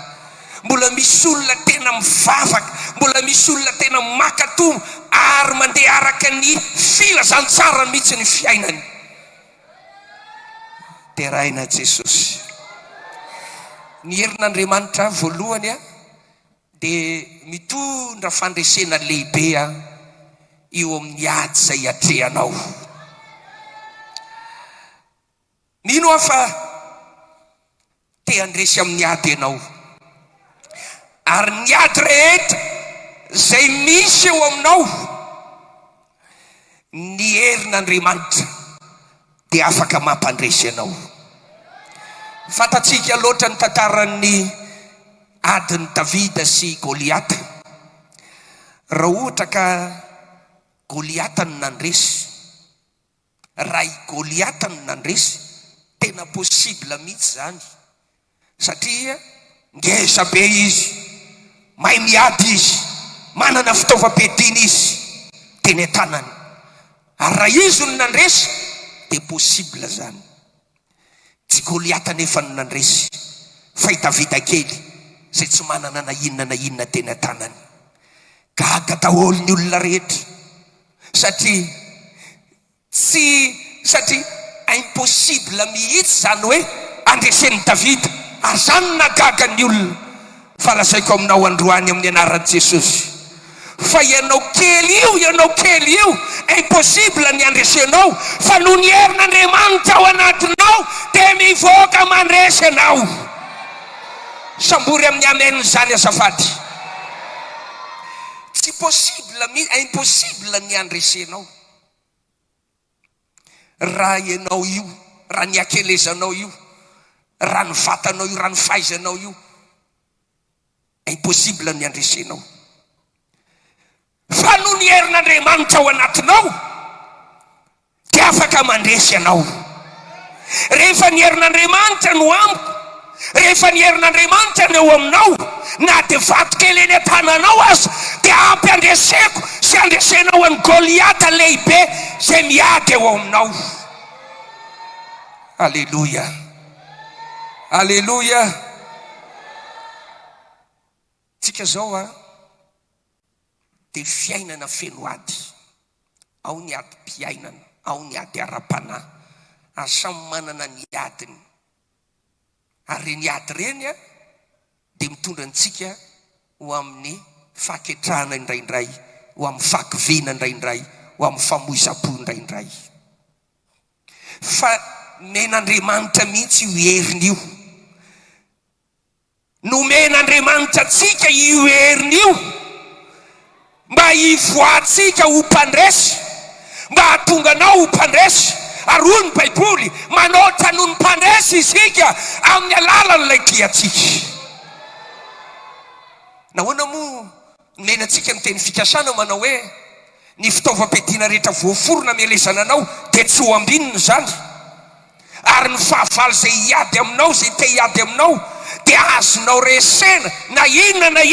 Mbola misy olona tena mivavaka, mbola misy olona tena makatomo ary mandeha araka ny filazantsara mihitsy ny fiainany. Terahina Jesosy. Ny herin'Andriamanitra voalohany dia mitondra fandresena lehibe eo amin'ny ady izay hatrehanao. Mino aho fa te handresy amin'ny ady ianao, ary ny ady rehetra izay misy eo aminao, ny herin'Andriamanitra dia afaka mampandresy ianao. Fantatsika loatra ny tantaran'ny adin'i Davida sy Goliata. Raha ohatra ka Goliata no nandresy, raha i Goliata no nandresy, tena possible mihitsy zany, satria ngeza be izy, mahay miady izy, manana fitaovam-piadiana izy teny an-tanany. Ary raha izy no nandresy dia possible zany. Tsy Goliata nefa no nandresy, fahitavita kely zay tsy manana na inona tena tanany. Gaga daholo ny olona rehetra satria impossible mihitsy zany hoe andresen'ny Davida, ary zany nagaga ny olona. Fa lazaiko aminao androany amin'ny anaran'i Jesosy fa ianao kely io impossible ny andresenao, fa noho ny herin'Andriamanitra ao anatinao dia mivoaka mandresy anao. Sambory amin'ny amen zany azafady. Tsy possible, impossible ny andresenao. Raha ianao io, raha ny akelezanao io, raha ny vatanao io, raha ny fahaizanao io, impossible ny andresenao. Fa noho ny herin'Andriamanitra ao anatinao dia afaka mandresy anao. Rehefa ny herin'Andriamanitra no amiko, rehefa ny herin'Andriamanitra no eo aminao, na dia vato kely eny an-tananao aza dia ampy andreseko sy andresenao any Goliata lehibe zay miady eo aminao. Alleluia, alleluia. Tsika zao dia fiainana feno ady, ao ny ady-piainana, ao ny ady ara-panahy, ary samy manana ny adiny. Ary ny ady reny dia mitondra antsika ho amin'ny fahaketrahana indraindray, ho amin'ny fahakiviana indraindray, ho amin'ny famoiza-po indraindray. Fa men'Andriamanitra mihitsy io heriny io. Nomen'Andriamanitra antsika io heriny io mba hivoatsika ho mpandresy, mba hahatonga anao ho mpandresy. Ary hoy ny Baiboly, manoatra noho ny mpandresy isika amin'ny alalan'ilay diatsika. Nahoana moa menantsika ny teny fikasana manao hoe ny fitaovam-piadiana rehetra voaforona mielezana anao dia tsy ho ambininy zany, ary ny fahavalo zay hiady aminao, zay te hiady aminao dia azonao resena na inona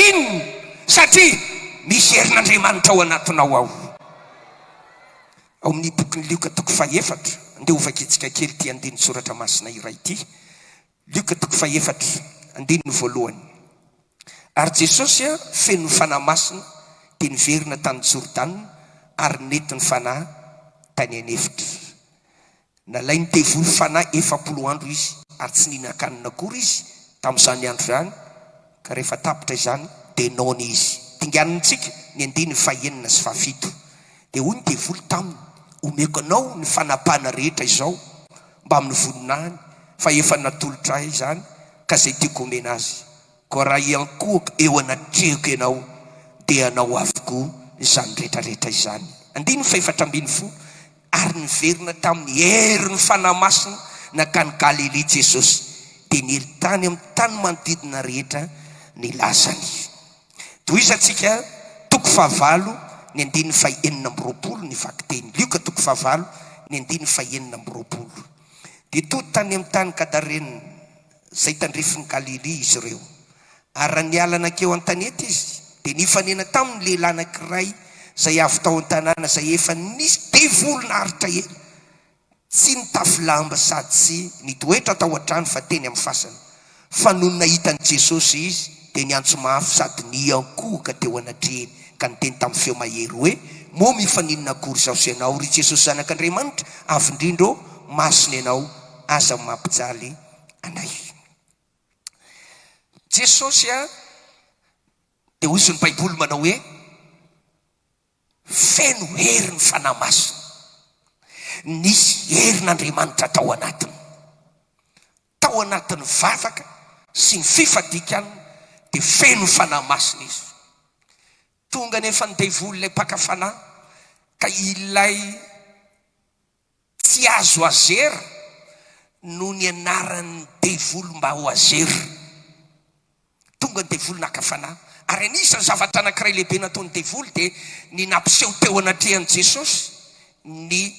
satria misy herin'Andriamanitra ao anatinao ao. Ao amin'ny bokin'ny Lioka toko 4, andeha ovakitsika kely ty andiny soratra masina iray ity. Lioka toko 4, andiny voalohany. Ary Jesosy feno fanahy masina dia niverina tany Jordana ary nety ny fanahy tany anefitra. Nalay ny devoly fanahy 40 andro izy ary tsy nihinan-kanina akory izy tamin'izany andro zany, ka rehefa tapitra izany dia nony izy. Tinganitsika ny andiny 5 sy 7. Dia hoy ny devoly taminy, omeko anao ny fanapahana rehetra izao mba amin'ny voninahiny, fa efa natolotra ahy izany ka zay tiako omena azy. Ko raha iankohako eo anatrehiko ianao dia anao avokoa izany rehetrarehetra izany. Andiny 4. Ary niverina tamin'ny herin'ny fanahy masina nakany Galilea Jesosy, dia nely tany amin'ny tany manodidina rehetra ny lazany. Toizatsika toko 9 ny andiny 420 ny vakiteny. Lioka toko 9 ny andiny 420. Dia tody tany amin'ny tany Gadarena zay tandrefin'ny Galilea izy ireo. Ary ny alana keo an-tanety izy dia nifanena tamin'ny lehilahy anankiray zay avy tao an-tanàna, zay efa nisy devoly naharitra ela, tsy nitafy lamba sady tsy nidoetra tao an-trano fa teny amin'ny fasana. Fa noho nahitany Jesosy izy dia niantso mafy sady niankohoka teo anatrehany, ka niteny tamin'ny feo mahery hoe, moa mifaninona akory zao sy ianao ry Jesosy zanak'Andriamanitra, avy indrindra masina ianao, aza mampijaly anay. Jesosy dia hoy ny Baiboly manao hoe feno herin'ny fanahy masina, nisy herin'Andriamanitra tao anatiny, tao anatin'ny vavaka sy ny fifadikany dia feno fanahy masina izy. Tonga nefa ny devoly ilay mpaka fanahy ka ilay tsy azo azera no ny anaran'ny devoly mba ho azera. Tonga ny devoly naka fanahy, ary anisan'ny zavatra anankiray lehibe nataon'ny devoly dia ny nampiseho teo anatrehan'i Jesosy ny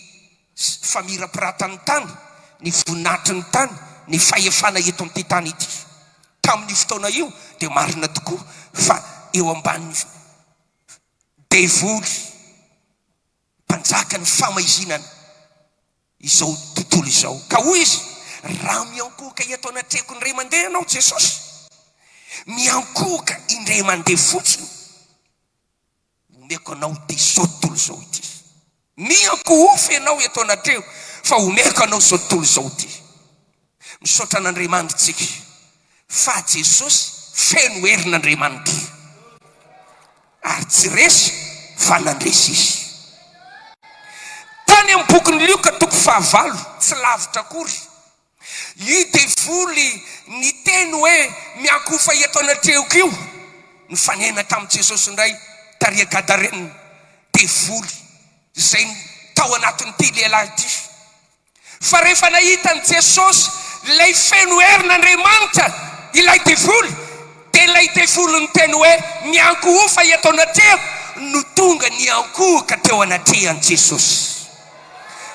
famirapiratany tany, ny voninahitry ny tany, ny fahefana eto amin'ity tany ity. Tamin'ny fotoana io dia marina tokoa fa eo ambanin'ny devoly mpanjaka ny famaizinana izao tontolo izao. Ka hoy izy, raha miankoka eto anatrehako indray mandeha ianao Jesosy, miankoka indray mandeha fotsiny, omeko anao ty zao tontolo zao ity. Miankoofy ianao eto anatrehako fa omeko anao zao tontolo zao ity. Misaotra an'Andriamanitra tsika fa Jesosy feno herin'Andriamanitra ary tsy resy fa nandresy izy. Tany amin'ny bokin'ny Lioka 5 tsy lavitra akory, io devoly ny teny hoe miankofa eto anatrehako io nifanena tamin'i Jesosy indray taria Gadarenina, devoly izay tao anatin'ity lehilahy ity. Fa rehefa nahitany Jesosy ilay feno herin'Andriamanitra ilay devoly, dia ilay devoly ny teny hoe miankofa eto anatrehako no tonga niankoka teo anatrehany Jesosy.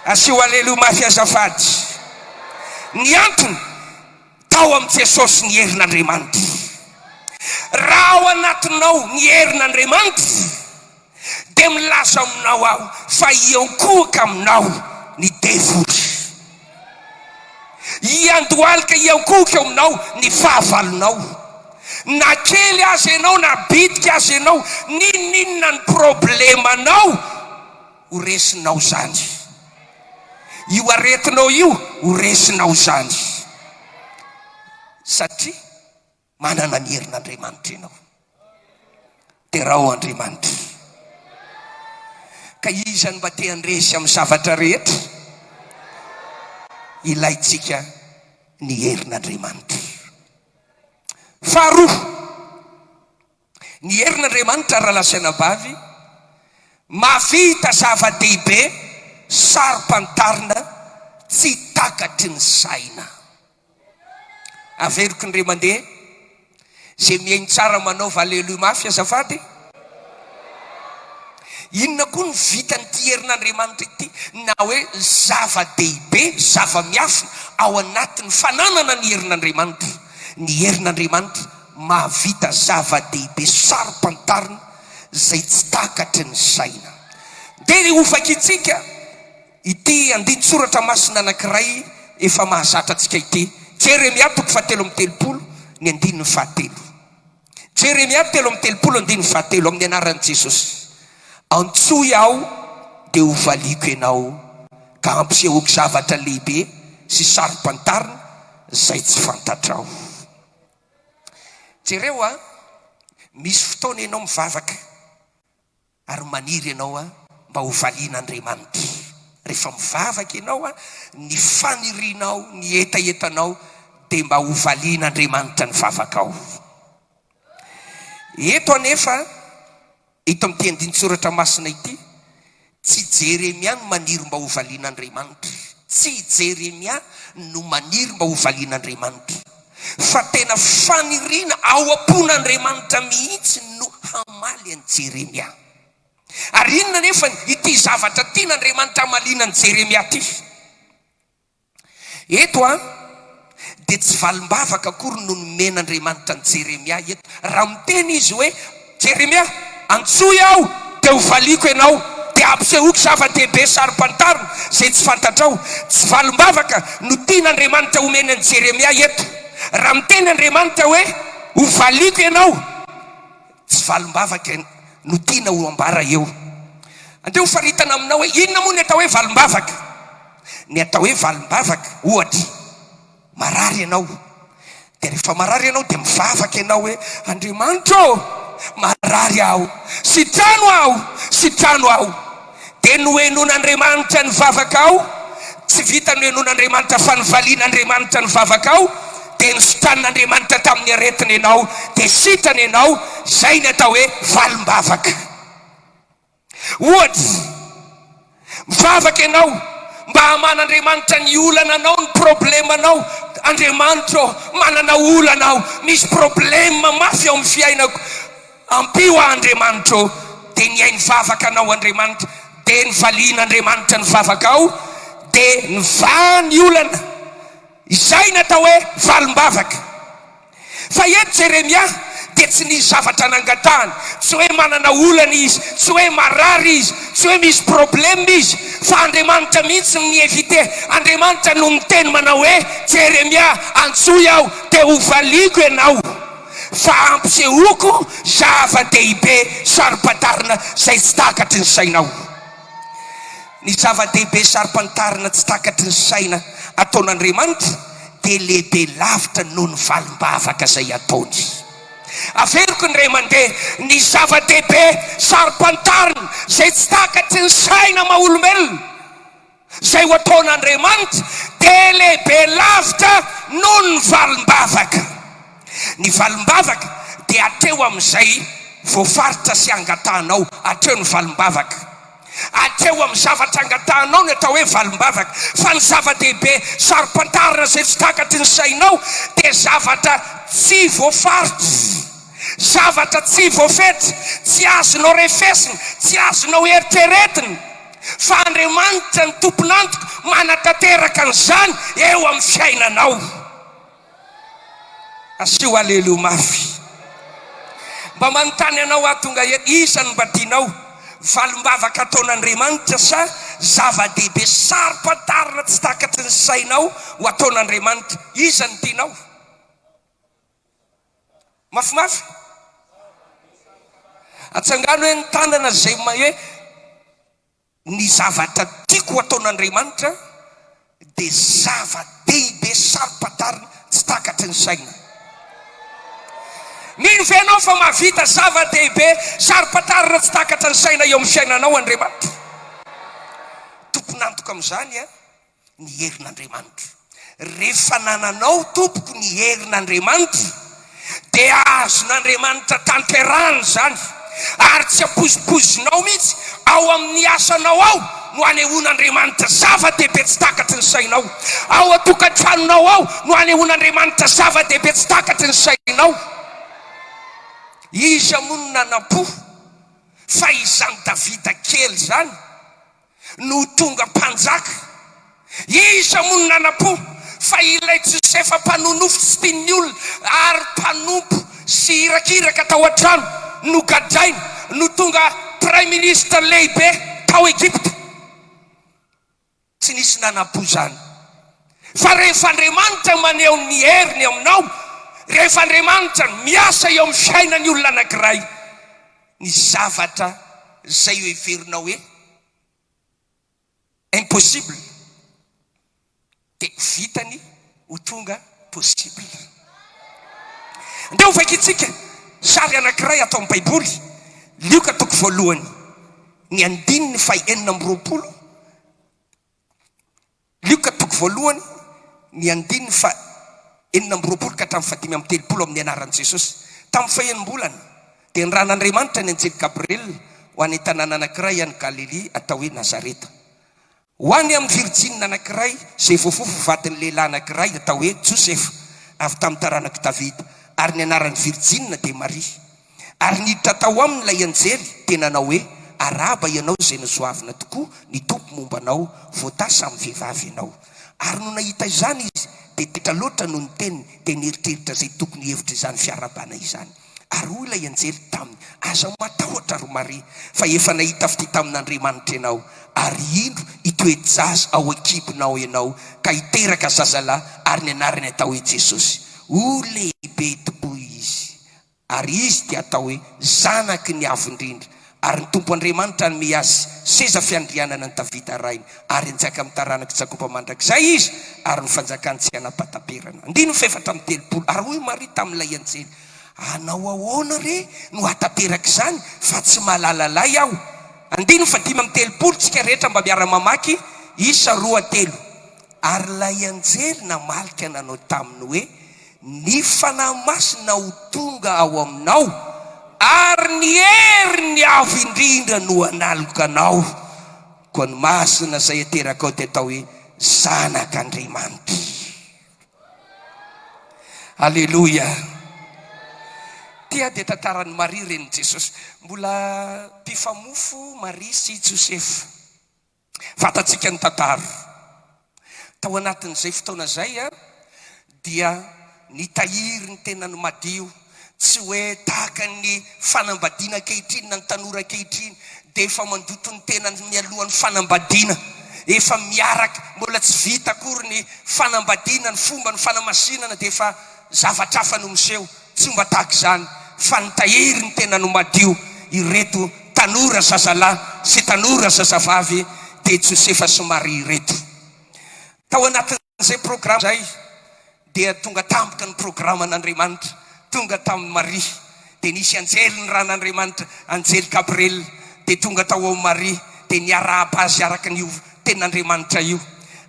Asio aleluia mafy azafady. Ny antony tao amin'ny Jesosy ny herin'Andriamanitra. Raha ao anatinao ny herin'Andriamanitra dia milaza aminao aho fa iankoka aminao ny devoly. Iandohalika iankoka aminao ny fahavalonao. Na kely azy ianao na bitika azy ianao, ninona ny problemanao horesinao zany. Io aretinao io horesinao zany, satria manana ny herin'Andriamanitra ianao. Dia raha ho Andriamanitra ka iza ny mba te handresy amin'ny zavatra rehetra, ilaitsika ny herin'Andriamanitra. Faharoa, ny herin'Andriamanitra raha lasaina bavy mahavita zava-dehibe sarom-pantarina tsy takatry ny saina. Averiko indray mandeha zay miainy tsara manao aleluia mafy azafady. Inona koa ny vitan'ity herin'Andriamanitra ity na hoe zava-dehibe, zava-miafina ao anatin'ny fananana ny herin'Andriamanitra. Ny herin'Andriamanitra mahavita zava-dehibe sarom-pantarina zay tsy takatry ny saina. Dia hovakitsika ity andiny soratra masina anankiray efa mahazatra antsika ity. Jeremia 3:7 ny 7. Jeremia 3:7 amin'ny anaran'i Jesosy. Antsoy aho dia hovaliako ianao ka ampisehoko zavatra lehibe sy sarom-pantarina zay tsy fantatrao. Jereo misy fotoana ianao mivavaka ary maniry ianao mba hovalian'Andriamanitra. Rehefa mivavaka ianao ny fanirinao, ny etaetanao dia mba hovalian'Andriamanitra ny vavakao. Eto anefa ito amin'ity andiny soratra masina ity, tsy Jeremia no maniry mba hovalian'Andriamanitra, tsy Jeremia no maniry mba hovalian'Andriamanitra, fa tena fanirina ao am-pon'Andriamanitra mihitsy no hamaly an'i Jeremia. Ary inona nefa ity zavatra tian'Andriamanitra hamalianan'i Jeremia ty? Eto dia tsy valim-bavaka akory no nomen'Andriamanitra ny Jeremia eto. Raha miteny izy hoe Jeremia, antsoy aho dia hovaliako ianao dia ampisehoko zava-dehibe sarom-pantarina zay tsy fantatrao. Tsy valim-bavaka no tian'Andriamanitra omeny an'i Jeremia eto. Raha miteny Andriamanitra hoe hovaliako ianao, tsy valim-bavaka no tiana ho ambara eo. Andeo faritana aminao hoe inona moa ny atao hoe valim-bavaka? Ny atao hoe valim-bavaka ohatra marary ianao, dia rehefa marary ianao dia mivavaka ianao hoe Andriamanitra marary aho, sitrano aho. Dia nohenon'Andriamanitra ny vavakao, tsy vita nohenon'Andriamanitra fa nivalian'Andriamanitra ny vavakao, dia nisotran'Andriamanitra tamin'ny aretina ianao, dia sitrana ianao. Zay ny atao hoe valim-bavaka. Ohatra mivavaka ianao mba haman'Andriamanitra ny olana anao, ny problemanao. Andriamanitra manana olana aho, misy problema mafy ao amin'ny fiainako, ampio Andriamanitra. Dia niainy vavaka anao Andriamanitra, dia nivalian'Andriamanitra ny vavakao, dia niva ny olana. Izay natao hoe valim-bavaka. Fa eto Jeremia dia tsy nisy zavatra nangatahany, tsy hoe manana olana izy, tsy hoe marary izy, tsy hoe misy problème izy, fa Andriamanitra mihitsy nievite. Andriamanitra no miteny manao hoe Jeremia, antsoy aho dia hovaliako ianao, fa ampisehoako zava-dehibe sarim-pantarina izay tsy takatry ny sainao. Ny zava-dehibe sarim-pantarina tsy takatry ny saina ataon'Andriamanitra dia lehibe lavitra noho ny valim-bavaka izay ataony. Averiko ny ray aman-dreny, ny zava-dehibe sarim-pantarina izay tsy takatry ny saina maha-olombelona izay ho ataon'Andriamanitra dia lehibe lavitra noho ny valim-bavaka. Ny valim-bavaka dia atreo amin'izay voafaritra sy angatahanao, atreo ny valim-bavaka, atreo amin'ny zavatra angatahanao ny atao hoe valim-bavaka. Fa ny zava-dehibe sarim-pantarina izay tsy takatry ny sainao dia zavatra tsy voafaritra, zavatra tsy voafetra, tsy azonao refesina, tsy azonao eritreretina, fa Andriamanitra ny tompon'antoka manatanteraka an'izany eo amin'ny fiainanao. Asio aleluia mafy. Mba manontany anao atonga isan'ny mba tianao, valim-bavaka ataon'Andriamanitra sa zava-dehibe sarim-pantarina tsy takatry ny sainao ho ataon'Andriamanitra? Isan'ny tianao? Mafimafy. Atsangano hoe ny tanana izay hoe ny zavatra tiako ataon'Andriamanitra dia zava-dehibe sarim-pantarina tsy takatry ny saina. Mino venao fa mahavita zava-dehibe sarim-pantarina tsy takatry ny saina eo amin'ny fiainanao Andriamanitra? Tompon'antoka amin'izany ny herin'Andriamanitra. Rehefa nananao tompoko ny herin'Andriamanitra dia azon'Andriamanitra tanterahana izany, ary tsy apozipozinao mihitsy ao amin'ny asanao ao no anehoan'Andriamanitra zava-dehibe tsy takatry ny sainao. Ao atokantranonao ao no anehoan'Andriamanitra zava-dehibe tsy takatry ny sainao. Iza moa no nanam-po fa izany Davida kely zany no tonga mpanjaka? Iza moa no nanam-po fa ilay Josefa mpanonofo tsy tian'ny olona ary mpanompo sy irakiraka tao an-trano no gadrainy no tonga prime ministre lehibe tao Egypte? Tsy nisy nanam-po zany. Fa rehefa Andriamanitra maneho ny heriny aminao, rehefa Andriamanitra miasa eo amin'ny fiainan'ny olona anankiray, ny zavatra izay ho heverinao hoe impossible dia vitany ho tonga possible. Ndeo ho vaikitsika sary anankiray atao amin'ny Baiboly, Lioka toko voalohany ny 2:4. Lioka toko voalohany ny 2:4 ka hatramin'ny 5:30 amin'ny anaran'i Jesosy. Tamin'ny fahenim-bolana dia ny ran'Andriamanitra ny anjely Gabriel ho any tanàna anankiray any Galilea atao hoe Nazareta, ho any amin'ny virjine anankiray izay voafofo vatin'ny lehilahy anankiray atao hoe Josefa, avy tamin'ny taranaka Davida, ary ny anaran'ny virjine dia Maria. Ary niditra tao aminy ilay anjely dia nanao hoe, araba ianao izay nosoavina tokoa, ny tompo momba anao, voatasa amin'ny vehivavy ianao. Ary no nahita izany izy dia tetra loatra no ny teniny, dia nieritreritra izay tokony hevitra izany fiarabana izany. Ary hoy ilay anjely taminy, aza matahotra ro Maria, fa efa nahita fity tamin'Andriamanitra ianao, ary indro itoejaza ao an-kibonao ianao, ka hiteraka zazalahy ary ny anarany atao hoe Jesosy. Ho lehibe tokoa izy, ary izy dia atao hoe zanaky ny avo indrindra, ary ny tompo Andriamanitra ny miazy seza fiandrianana ny Davida rainy, ary njaka amin'ny taranaky Jakoba mandrakizay izy, ary ny fanjakany tsy anapataperana. 4:30. Ary hoy Maria tamin'ilay anjely, anao ahoana re no hataperaka izany, fa tsy malalalay aho. 5:30 tsika rehetra mba miara-mamaky isa 2:3. Ary lay anjely namalika nanao taminy hoe, ny fanahy masina ho tonga ao aminao, ary ny hery ny avo indrindra no analoka anao, koa ny masina izay ateraka ao dia atao hoe zanak'Andriamanitra. Aleloia. Tia dia tantaran'ny Maria reny Jesosy, mbola mpifamofo Maria sy Josefa. Fatatsika ny tantara tao anatin'izay fotoana izay dia nitahiry ny tenany madio tsy hoe tahaka ny fanambadiana kehitriny na ny tanora kehitriny dia efa mandoto ny tena mialohan'ny fanambadiana, efa miaraka, mbola tsy vita akory ny fanambadiana, ny fomba ny fanamasinana, dia efa zavatra hafa no miseho. Tsy mba tahaka izany fa ny tahiry ny tena no madio ireto tanora zazalahy sy tanora zazavavy dia Josefa sy Maria ireto. Tao anatin'izay programa zay dia tonga tampoka ny programan'Andriamanitra, tonga tamin'ny Maria dia nisy anjely ny ran'Andriamanitra, anjely Gabriel, dia tonga tao ao Maria dia niarahaba azy araka n'io ten'Andriamanitra io.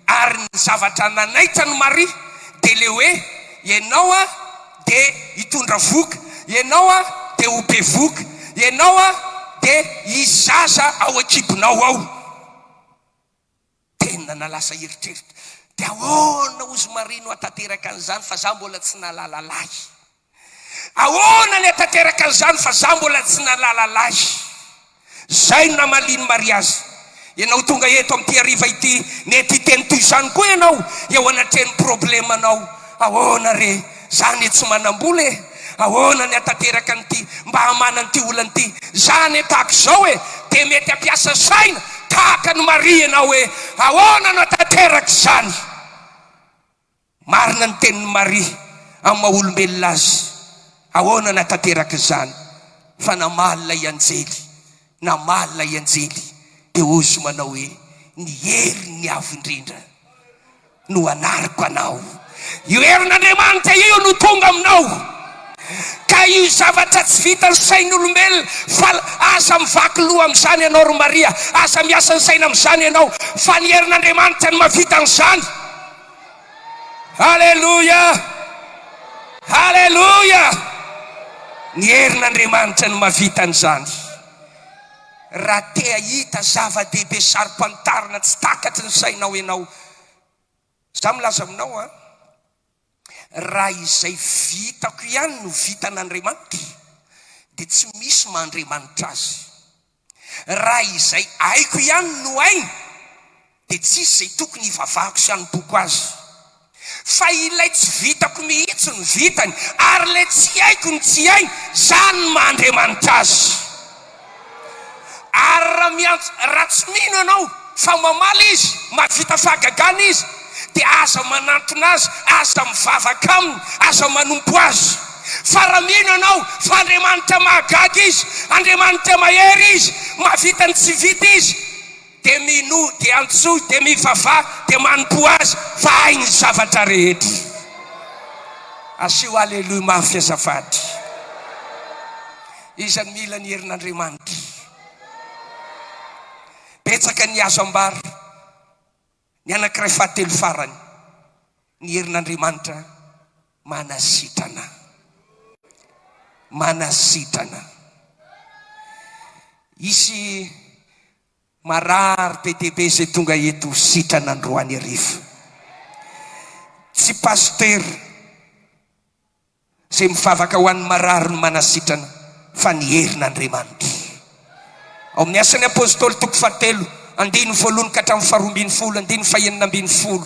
Ary ny zavatra nanaitra ny Maria dia le hoe ianao dia hitondra voka, ianao dia ho be voka, ianao dia hizaza ao akibonao ao. Tena nalasa eritreritra. Dia ahoana ozy Maria no atateraka an'izany fa za mbola tsy nalala lahy? Ahoana ny atateraka an'izany fa za mbola tsy nalala lahy? Zay no namaliny Maria azy. Ianao tonga eto amin'ity hariva ity, nety teny toy izany koa ianao, eo anatreny problemanao. Ahoana re, zany tsy manam-bola e, ahoana ny atateraka an'ity mba hamana n'ity olana ity? Zany tahaka izao e, dia mety hampiasa saina tahaka ny Maria ianao hoe ahoana no atateraka izany? Marina ny tenin'ny Maria amin'ny maha-olombelona azy, ahoana no atateraka izany? Fa namalina i anjely, namalina i anjely, dia ozy manao hoe ny hery ny avo indrindra no anariko anao. Io herin'Andriamanitra io no tonga aminao, ka io zavatra tsy vita ny sain'olombelona fa asa mivaky loha amin'izany ianao ry Maria, asa miasa ny saina amin'izany ianao, fa ny herin'Andriamanitra no mavita an'izany. Halleluja, halleluja, ny herin'Andriamanitra no mavita an'izany. Raha te hahita zava-dehibe sarim-panitarina tsy takatry ny sainao ianao, za milaza aminao raha izay vitako ihany no vitan'Andriamanitra dia tsy misy mahandriamanitra azy. Raha izay haiko ihany no hainy dia tsy izay tokony hivavahako sy hanompoako azy. Fa ilay tsy vitako mihitsy no vitany, ary ilay tsy haiko no tsy hainy, zany no mahandriamanitra azy. Ary raha tsy mino ianao fa mamaly izy, mahavita fahagagana izy, dia aza manantona azy, aza mivavaka aminy, aza manompo azy. Fa raha mino ianao fa Andriamanitra mahagaga izy, Andriamanitra mahery izy, mahavita ny tsy vita izy, dia mino, dia antsoy, dia mivavaha, dia manompo azy, fa hainy zavatra rehetra. Asio aleluia mafy azafady. Izany mila ny herin'Andriamanitra. Betsaka ny azo ambara, ny anankiray fahatelo farany, ny herin'Andriamanitra manasitrana, manasitrana. Isy marary be dia be izay tonga eto sitrana androany hariva. Tsy paster izay mivavaka ho an'ny marary no manasitrana, fa ny herin'Andriamanitra. Ao amin'ny asan'ny apôstôly toko 7 andiny voalohany ka hatramin'ny 12 andiny 19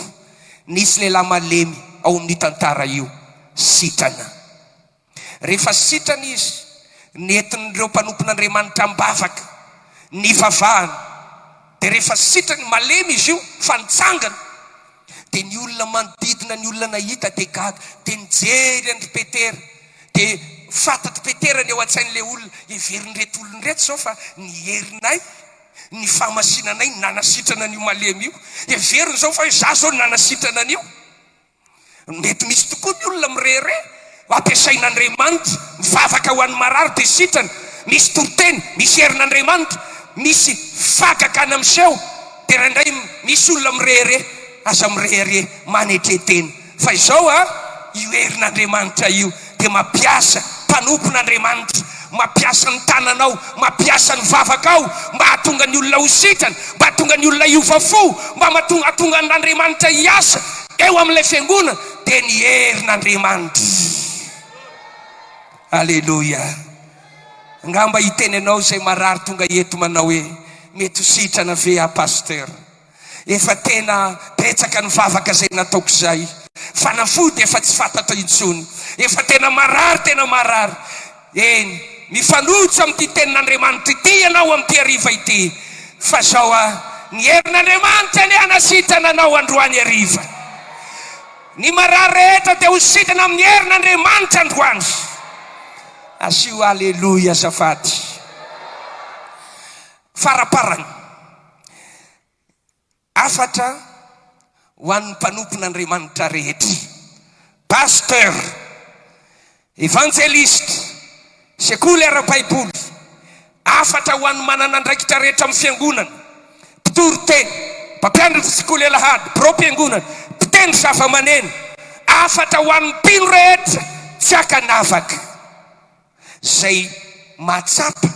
nisy lehilahy malemy ao amin'ny tantara io, sitrana. Rehefa sitrana izy, nentin'ireo mpanompon'Andriamanitra mbavaka ny vavahany, dia rehefa sitrany malemy izy io fa nitsangana, dia ny olona manodidina, ny olona nahita dia gaga, dia nijery andry Petera, dia fatatry Petera ny eo an-tsain'ilay olona, heverin'reto olona reto zao fa ny herinay, ny fahamasinanay nanasitrana n'io malemy io, heveriny zao fa za zao nanasitrana an'io. Mety misy tokoa ny olona mirere ampiasain'Andriamanitra mivavaka ho an'ny marary dia sitrana, misy toroteny, misy herin'Andriamanitra, misy fagakana amin'seho, dia raindray misy olona mirere, aza mirere manetreteny. Fa izao io herin'Andriamanitra io dia mampiasa mpanompon'Andriamanitra, mampiasa ny tananao, mampiasa ny vavakao, mba hahatonga ny olona ho sitrana, mba hahatonga ny olona hiova fo, mba hahatonga n'Andriamanitra hiasa eo amin'ilay fiangonana, dia ny herin'Andriamanitra. Aleluia. Ngamba hiteny anao izay marary tonga eto manao hoe mety ho sitrana ve pasteur? Efa tena betsaka ny vavaka izay nataoko izay, fanafody efa tsy fantatra intsony, efa tena marary, eny mifanojo amin'ity tenin'Andriamanitra ity ianao amin'ity hariva ity, fa zao ny herin'Andriamanitra ny anasitrana anao androany hariva. Ny marary rehetra dia ho sitrana amin'ny herin'Andriamanitra androany. Asio aleloia azafady. Faraparany afatra ho an'ny mpanompon'Andriamanitra rehetra: pasteur, evangeliste, sekoly ara-baiboly. Afatra ho an'ny manana andraikitra rehetra amin'ny fiangonana: mpitoro teny, mpampianatra sekoly alahady, pro-piangonana, mpitendry zava-maneno. Afatra ho an'ny mpino rehetra tsy hakanavaka, zay mahatsapa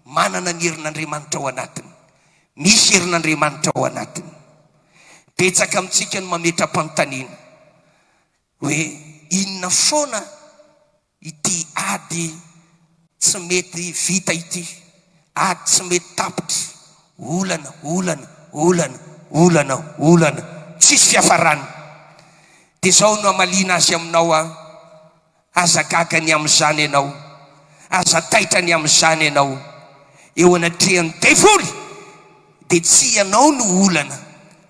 manana ny herin'Andriamanitra ao anatiny, misy herin'Andriamanitra ao anatiny. Betsaka amintsika no mametra-panontaniana hoe inona foana ity ady tsy mety vita ity, ady tsy mety tapitra, olana, tsisy fiafarany. Dia zao no amaliana azy aminao aza gagany amin'izany ianao, aza taitrany amin'izany ianao, eo anatrehan'ny devoly dia tsy ianao no olana,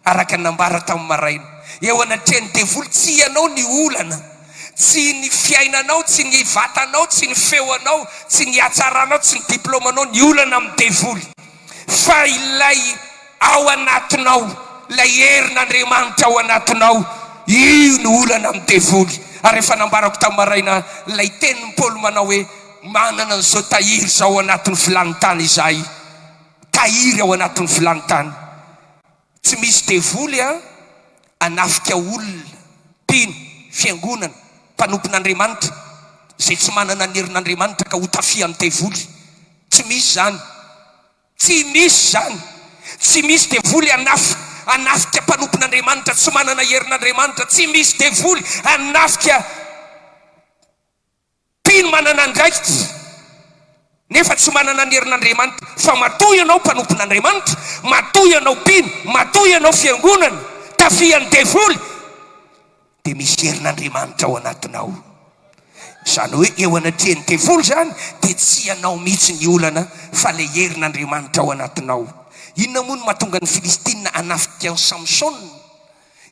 araka nambara tamin'ny maraina. Eo anatrehan'ny devoly tsy ianao ny olana, tsy ny fiainanao, tsy ny vatanao, tsy ny feonao, tsy ny hatsaranao, tsy ny diplomanao ny olana amin'ny devoly, fa ilay ao anatinao, ilay herin'Andriamanitra ao anatinao, io ny olana amin'ny devoly. Ary efa nambarako tamin'ny maraina ilay tenin'ny Paoly manao hoe manana an'izao tahiry zao ao anatin'ny vilany tany izahay, tahiry ao anatin'ny vilany tany. Tsy misy devoly anafika olona, mpino, fiangonana, mpanompon'Andriamanitra zay tsy manana ny herin'Andriamanitra ka ho tafian'ny devoly. Tsy misy zany, tsy misy zany. Tsy misy devoly anafika mpanompon'Andriamanitra tsy manana herin'Andriamanitra. Tsy misy devoly anafika mpino manana andraikitra nefa tsy manana ny herin'Andriamanitra. Fa matoy ianao mpanompon'Andriamanitra, matoy ianao mpino, matoy ianao fiangonana tafian'ny devoly, dia misy herin'Andriamanitra ao anatinao. Zany hoe eo anatrehan'ny devoly zany dia tsy ianao mihitsy ny olana, fa le herin'Andriamanitra ao anatinao. Inona moa no mahatonga ny Filistina anafika ny Samson,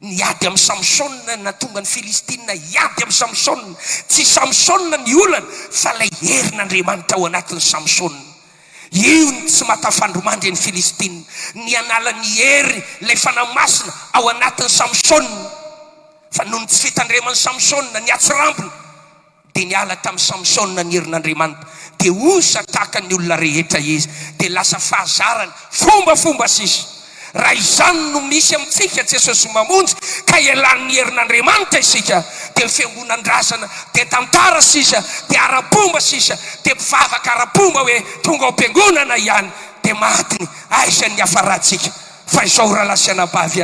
niady amin'ny Samson, natonga ny Filistina hiady amin'ny Samson? Tsy Samson ny olana, fa lay herin'Andriamanitra ao anatin'ny Samson. Io ny tsy matafandromandry ny Filistina, ny anala ny hery, lay fanamasina ao anatin'ny Samson. Fa noho ny tsy fitandreman'ny Samson, ny atsirambony, dia niala tamin'ny Samson ny herin'Andriamanitra, dia osa tahaka ny olona rehetra izy, dia lasa fahazarany fombafomba sisa. Raha izany no misy amintsika Jesosy mamonjy ka ialan'ny herin'Andriamanitra isika, dia fiangonan-drazana, dia tantara sisa, dia ara-pomba sisa, dia mpivavaka ara-pomba hoe tonga ao am-piangonana ihany, dia matiny aiza ny hafarantsika. Fa izao raha lasianabavy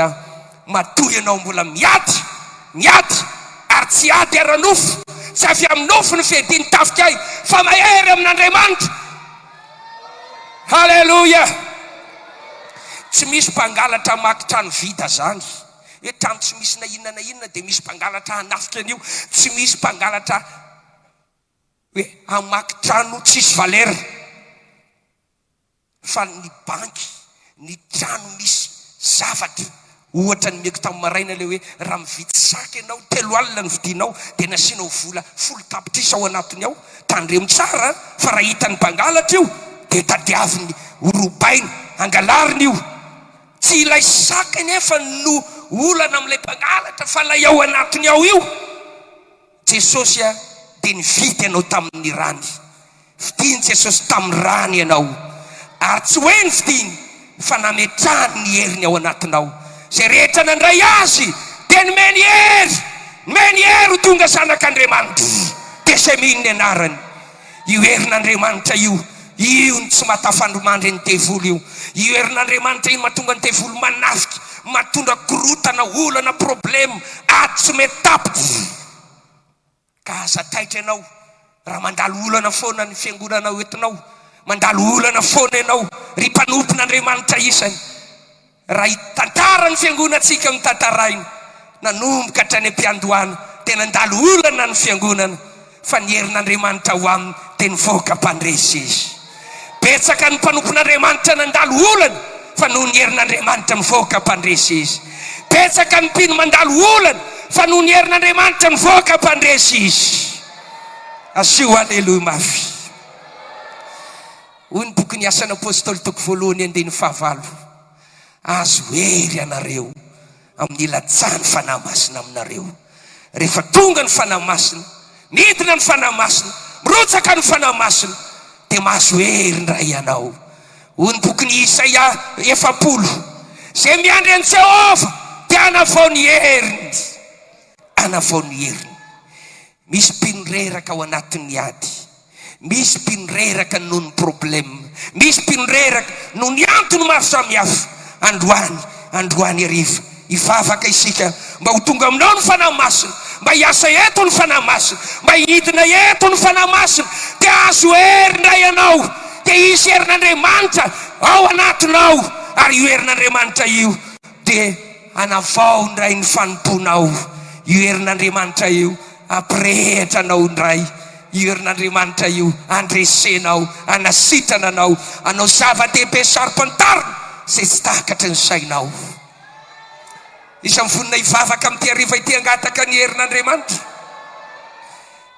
matoy ianao mbola miady ary tsy ady ara-nofo, tsy avy amin'ny nofo ny fehediny tafika ay, fa mahery amin'Andriamanitra. Halleluja. Tsy misy mpangalatra maki trano vita zany, hoe trano tsy misy na inona dia misy mpangalatra hanafika an'io. Tsy misy mpangalatra hoe hamaky trano tsisy valera, fa ny banky, ny trano misy zavatra. Ohatra ny meko tamin'ny maraina le hoe raha mividy saky ianao 3 alina ny vidinao, dia nasianao vola 10 tapitrisa ao anatiny ao, tandremo tsara. Fa raha hitan'ny mpangalatra io dia tadiaviny, horobainy, angalariny io. Tsy ilay saky nefa no olana amin'ilay mpangalatra, fa lay ao anatiny ao io. Jesosy dia nividy ianao tamin'ny rany, vidiny Jesosy tamin'ny rany ianao, ary tsy hoe ny vidiny fa nametrahany ny heriny ao anatinao. Zay rehetra nandray azy dia nomeny hery ho tonga zanak'Andriamanitra, dia zay mino ny anarany. Io herin'Andriamanitra io ny tsy matafandromandry ny devoly io. Io herin'Andriamanitra io mahatonga ny devoly manafika, matondra korotana, olana, problema, ady tsy mety tapitra. Ka aza taitra ianao raha mandalo olana foana ny fiangonana entinao, mandalo olana foana ianao ry mpanompon'Andriamanitra isany. Raha hitantara ny fiangonantsika mitantaraina, nanomboka hatrany am-piandohana, dia nandalo olana ny fiangonana, fa ny herin'Andriamanitra ho aminy dia nivoaka mpandresy izy. Betsaka ny mpanompon'Andriamanitra nandalo olana fa noho ny herin'Andriamanitra mivoaka mpandresy izy. Betsaka ny mpino mandalo olana fa noho ny herin'Andriamanitra mivoaka mpandresy izy. Asio aleloia mafy. Hoy ny boky ny asan'ny apôstôly toko 1:15. Azo hery anareo amin'ny ilajany fanahy masina aminareo. Rehefa tonga ny fanahy masina, midina ny fanahy masina, mirotsaka ny fanahy masina, dia mahazo hery ndray ianao. Hoy ny boky ny Isaia 70. Zay miandry an'i Jehova dia anavao ny heriny. Anavao ny heriny. Misy mpinreraka ao anatin'ny ady. Misy mpinreraka noho ny problema. Misy mpinreraka noho ny antony maro samihafa. Androany hariva ivavaka isika mba ho tonga aminao ny fanahy masina, mba hiasa eto ny fanahy masina, mba hidina eto ny fanahy masina, dia azo hery ndray ianao. Dia isy herin'Andriamanitra ao anatinao, ary io herin'Andriamanitra io dia anavao ndray ny fanomponao. Io herin'Andriamanitra io ampirehitra anao ndray. Io herin'Andriamanitra io andresenao, anasitana anao, anao zava-dehibe sarom-pantarina izay tsy takatry ny sainao. Isan'ny vonina hivavaka amin'ity hariva ity hangataka ny herin'Andriamanitra.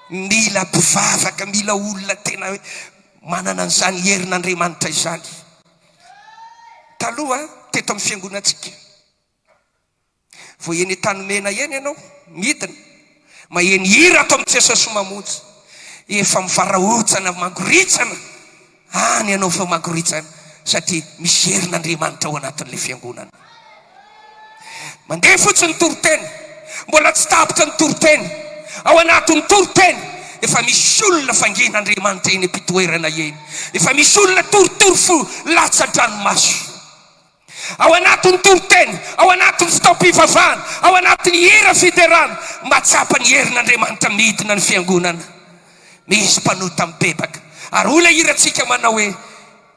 Mila mpivavaka, mila olona tena manana an'izany herin'Andriamanitra izany. Taloha teto amin'ny fiangonantsika, vao eny Tanimena eny ianao midina, maheny hira ato amin'ny Jesosy mamonjy, efa mivaraotsana magoritsana any ianao fa magoritsana, satria misy herin'Andriamanitra ao anatin'ilay fiangonana. Mandeha fotsiny toroteny, mbola tsy tapitra ny toroteny, ao anatin'ny toroteny efa misy olona fangin'Andriamanitra eny am-pitoerana eny, efa misy olona torotoro latsa-dranomaso. Ao anatin'ny toroteny, ao anatin'ny fitaom-pivavahana, ao anatin'ny hira fiderana, matsapa ny herin'Andriamanitra midina ny fiangonana. Misy mpanota mibebaka, ary ho ilay hirantsika manao hoe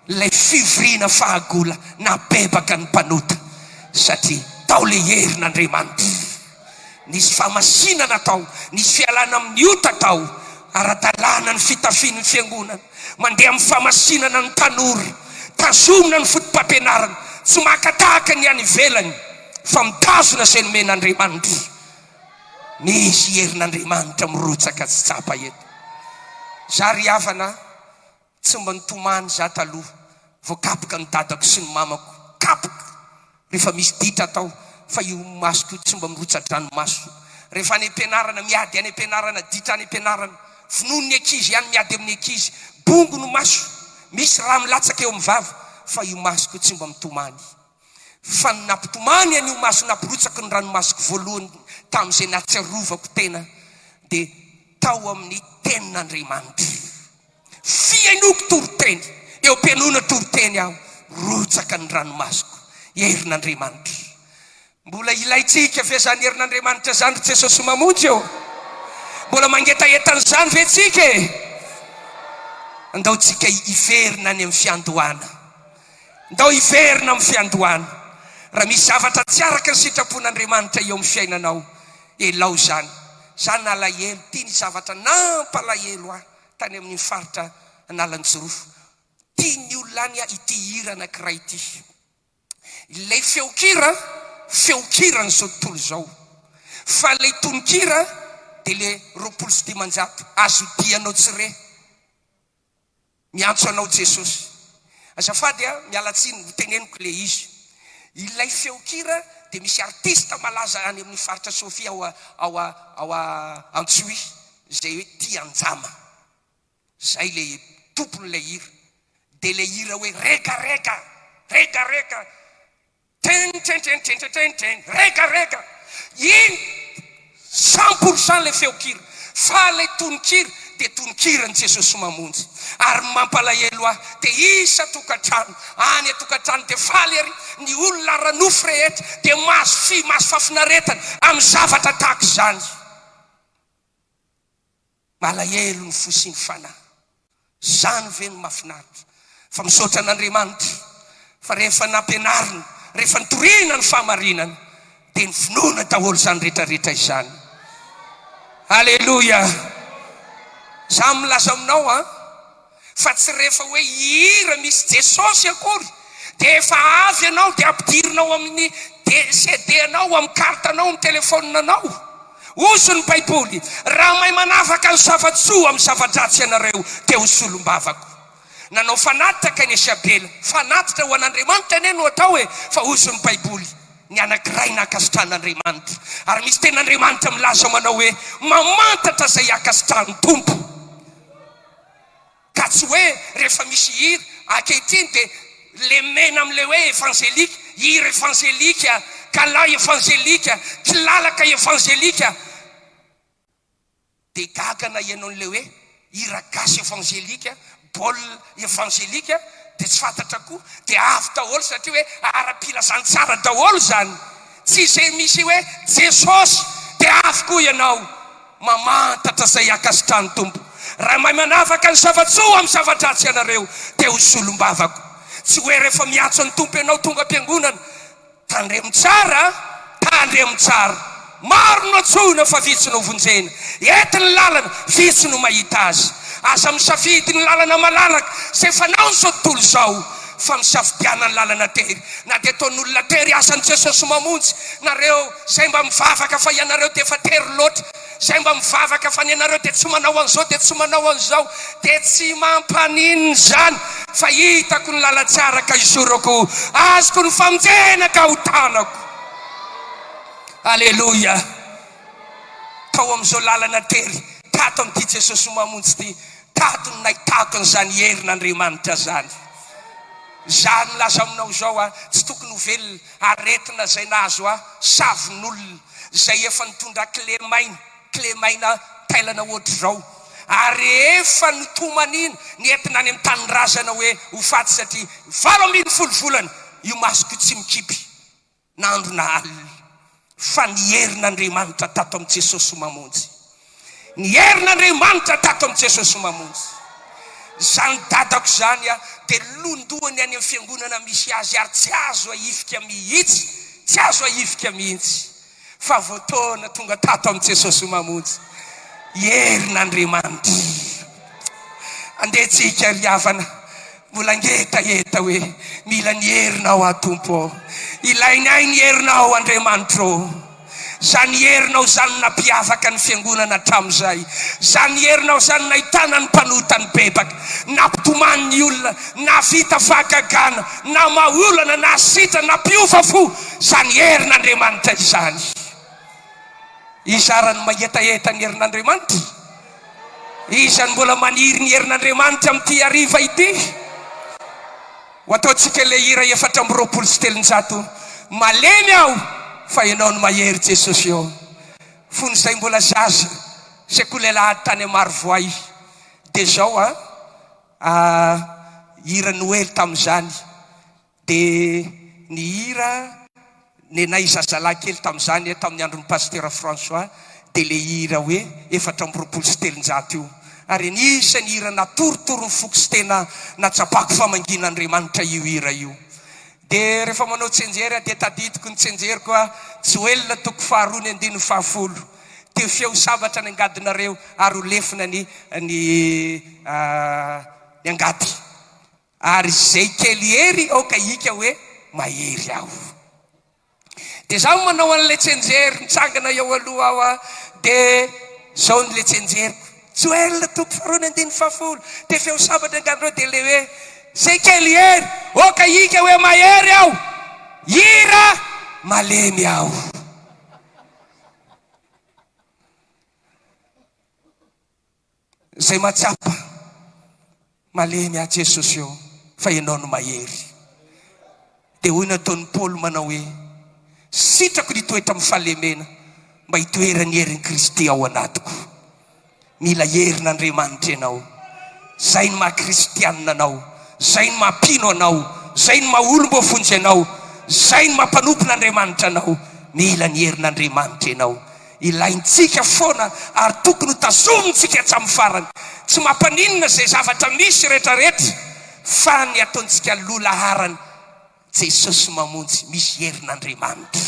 ilay fivoriana fahagola nabebaka ny mpanota, satria tao le herin'Andriamanitra. Nisy famasinana tao, nisy fialana amin'ny ota tao, ara-dalàna ny fitafian'ny fiangonana, mandeha amin'ny famasinana ny tanora, tazomina ny fotom-pampianarana, tsy makatahaka ny any ivelany fa mitazona izay nomen'Andriamanitra. Misy herin'Andriamanitra mirotsaka tsy tsapa eto. Za ry havana tsy mba nitomany za taloha, vao kapoka ny dadako sy ny mamako, kapoka rehefa misy ditra tao, fa io masoko tsy mba mirotsa-dranomaso. Rehefa any am-pianarana, miady any am-pianarana, ditra any am-pianarana, finono ny ankizy ihany miady amin'ny ankizy, bongo no maso, misy raha milatsaka eo amin'ny vava, fa io masoko tsy mba mitomany. Fa nampitomany an'io maso, nampirotsaka ny ranomasoko voalohany tamin'izay natsiarovako tena, dia tao amin'ny tenin'Andriamanitra. Fiainoko toroteny, eo am-pianona toroteny aho, rotsaka ny ranomasoko, herin'Andriamanitra. Mbola ilaitsika ve zany herin'Andriamanitra zany Jesosy mamonjy eo? Mbola mangetahetana zany ve tsika e? Andao tsika iverina any amin'ny fiandohana, ndao iverina amin'ny fiandohana. Raha misy zavatra tsy araka ny sitrapon'Andriamanitra eo amin'ny fiainanao, elao zany. Za nalahelo, tia ny zavatra nampalahelo aho tany amin'ny faritra Analanjorofo. Tia ny olona any ity hira anankiray ity. Ilay feokirany zao tontolo zao. Fa ilay tononkira dia le 20 azo dianao tsire. Miantso anao Jesosy. Azafady mialatsiny hoteneniko le izy. Ilay feokira dia misy artista malaza any amin'ny faritra Sofia ao Antsohi, izay hoe tia anjama. Zay le tompon'ilay hira. Dia le hira hoe reka, ten, reka. Iny 100% le feokira. Fa le tononkira dia tononkirany Jesosy mamonjy. Ary mampalahelo aho, dia isa tokantrano, any tokantrano dia faly ary ny olona ranofo rehetra dia mahazo fafinaretana amin'ny zavatra tahaka izany. Malahelo ny fo sy ny fanahy. Zany ve ny mahafinaritra? Fa misaotra an'Andriamanitra, fa rehefa nampianarina, rehefa nitoriana ny fahamarinana, dia ny finoana daholo zany rehetrarehetra izany. Aleluia. Za milaza aminao fa tsy rehefa hoe hira misy Jesosy akory dia efa avy ianao dia ampidirinao amin'ny CD-nao, amin'ny kartanao, amin'ny telefoninanao. Oso ny Baiboly. Raha mahay manavaka ny zava-tsoa amin'ny zava-dratsy ianareo dia hosolom-bavako. Nanao fanatitra ny Esabela, fanatitra ho an'Andriamanitra ane no atao hoe fa oso ny Baiboly. Ny anankiray nakasitran'Andriamanitra. Ary misy ten'Andriamanitra milaza manao hoe mamantatra izay akasitrahany Tompo. Ka tsy hoe rehefa misy hira ankehitriny dia le mena amin'ilay hoe evangelika, hira evangelika, kalay evangelika, kilalaka evangelika. Dia gagana ianao n'ilay hoe hira gasy evangelika, bol evangelika, dia tsy fantatra koa, dia avy daholo satria hoe ara-pilazany tsara daholo zany. Tsy izay misy hoe Jesosy dia avy koa ianao mamantatra izay akasitrahany Tompo. Raha mahay manavaka ny zava-tsoa amin'ny zava-dratsy ianareo dia hosolom-bavako. Tsy hoe rehefa miantso ny Tompo ianao tonga am-piangonana, tandremo tsara, tandremo tsara. Maro no antsoina fa vitsy no vonjena. Ety ny lalana, vitsy no mahita azy. Aza misafidy ny lalana malalaka izay fanao ny zao tontolo izao, fa misafidiana ny lalana tery. Na dia ataon'olona tery asan'i Jesosy mamonjy, nareo izay mba mivavaka fa ianareo dia efa tery loatra, izay mba mivavaka fa ny ianareo dia tsy manao an'izao dia tsy manao an'izao, dia tsy mampaninina izany. Fa hitako ny lalatsara ka isorako, azoko ny famonjena ka ho tanako. Aleluia. Tao amin'izao lalana tery, tato amin'ity Jesosy mamonjy ity, tato ny nahitako an'izany herin'Andriamanitra zany. Zany laza aminao izao tsy tokony ho velona aretina izay nazo savin'olona izay efa nitondra clé maina tailana ohatry zao, ary efa nitomanina nentina any amin'ny tanin-drazana hoe ho faty satria 7 volana io masoko tsy mikipy nandro na alina. Fa ny herin'Andriamanitra tato amin'ny Jesosy mamonjy, ny herin'Andriamanitra tato amin'ny Jesosy mamonjy. Zany dadako zany dia londohany any amin'ny fiangonana misy azy, ary tsy azo ahifika mihitsy, tsy azo ahifika mihitsy. Fa voatoana tonga tato amin'ny Jesosy mamonjy, herin'Andriamanitra. Andetsika riavana, mbola ngetaheta hoe mila ny herinao Tompo, ilainy ahy ny herinao Andriamanitra. Zany herinao zany nampiavaka ny fiangonana hatramin'izay, zany herinao zany nahitana ny mpanotany bebaka, nampitomany ny olona, na vita fahagagana, na maolana, na sitra, na mpiova fo. Zany herin'Andriamanitra izany. Izarany mahetaheta ny herin'Andriamanitra, izany mbola maniry ny herin'Andriamanitra amin'ity hariva ity. Ho ataontsika ilay hira 420 malemy aho fa ianao no mahery Jesosy eo. Fony izay mbola zaza sekoly lahady tany Marivoay, dia zao hira Noely tamin'izany. Dia ny hira nenay zazalahy kely tamin'izany tamin'ny andron'ny pasteur François, dia le hira hoe 420 io. Ary nisany hira natorotoro ny foko sy tena natsapako famangin'Andriamanitra io hira io. Dia rehefa manao tsenjery dia tadidiko ny tsenjeriko Joel toko 2:10 dia feo sabatra ny angadinareo ary ho lefina ny angady. Ary zay kely hery aoka hika hoe mahery aho. Dia zaho manao an'ilay tsenjery mitsangana eo aloha aho dia zao ny le tsenjeriko, Joel toko 2:10 dia feo sabatra ny angadinareo dia le hoe zay kely hery oka hika hoe mahery aho, hira malemy aho. Zay matsapa malemy a Jesosy eo fa ianao no mahery. Dia hoy nataon'ny Paoly manao hoe sitrako ny toetra amin'ny fahalemena mba hitoerany herin'i Kristy ao anatiko. Mila herin'Andriamanitra ianao, zay ny maha-kristianina anao, zay ny mampino anao, zay ny maha-olom-bovonjy anao, zay ny mampanopin'Andriamanitra anao. Mila ny herin'Andriamanitra ianao. Ilaintsika foana ary tokony ho tazomintsika hatramin'ny farany. Tsy mampaninina izay zavatra misy rehetrarehetra, fa ny ataontsika lolaharany Jesosy mamonjy misy herin'Andriamanitra.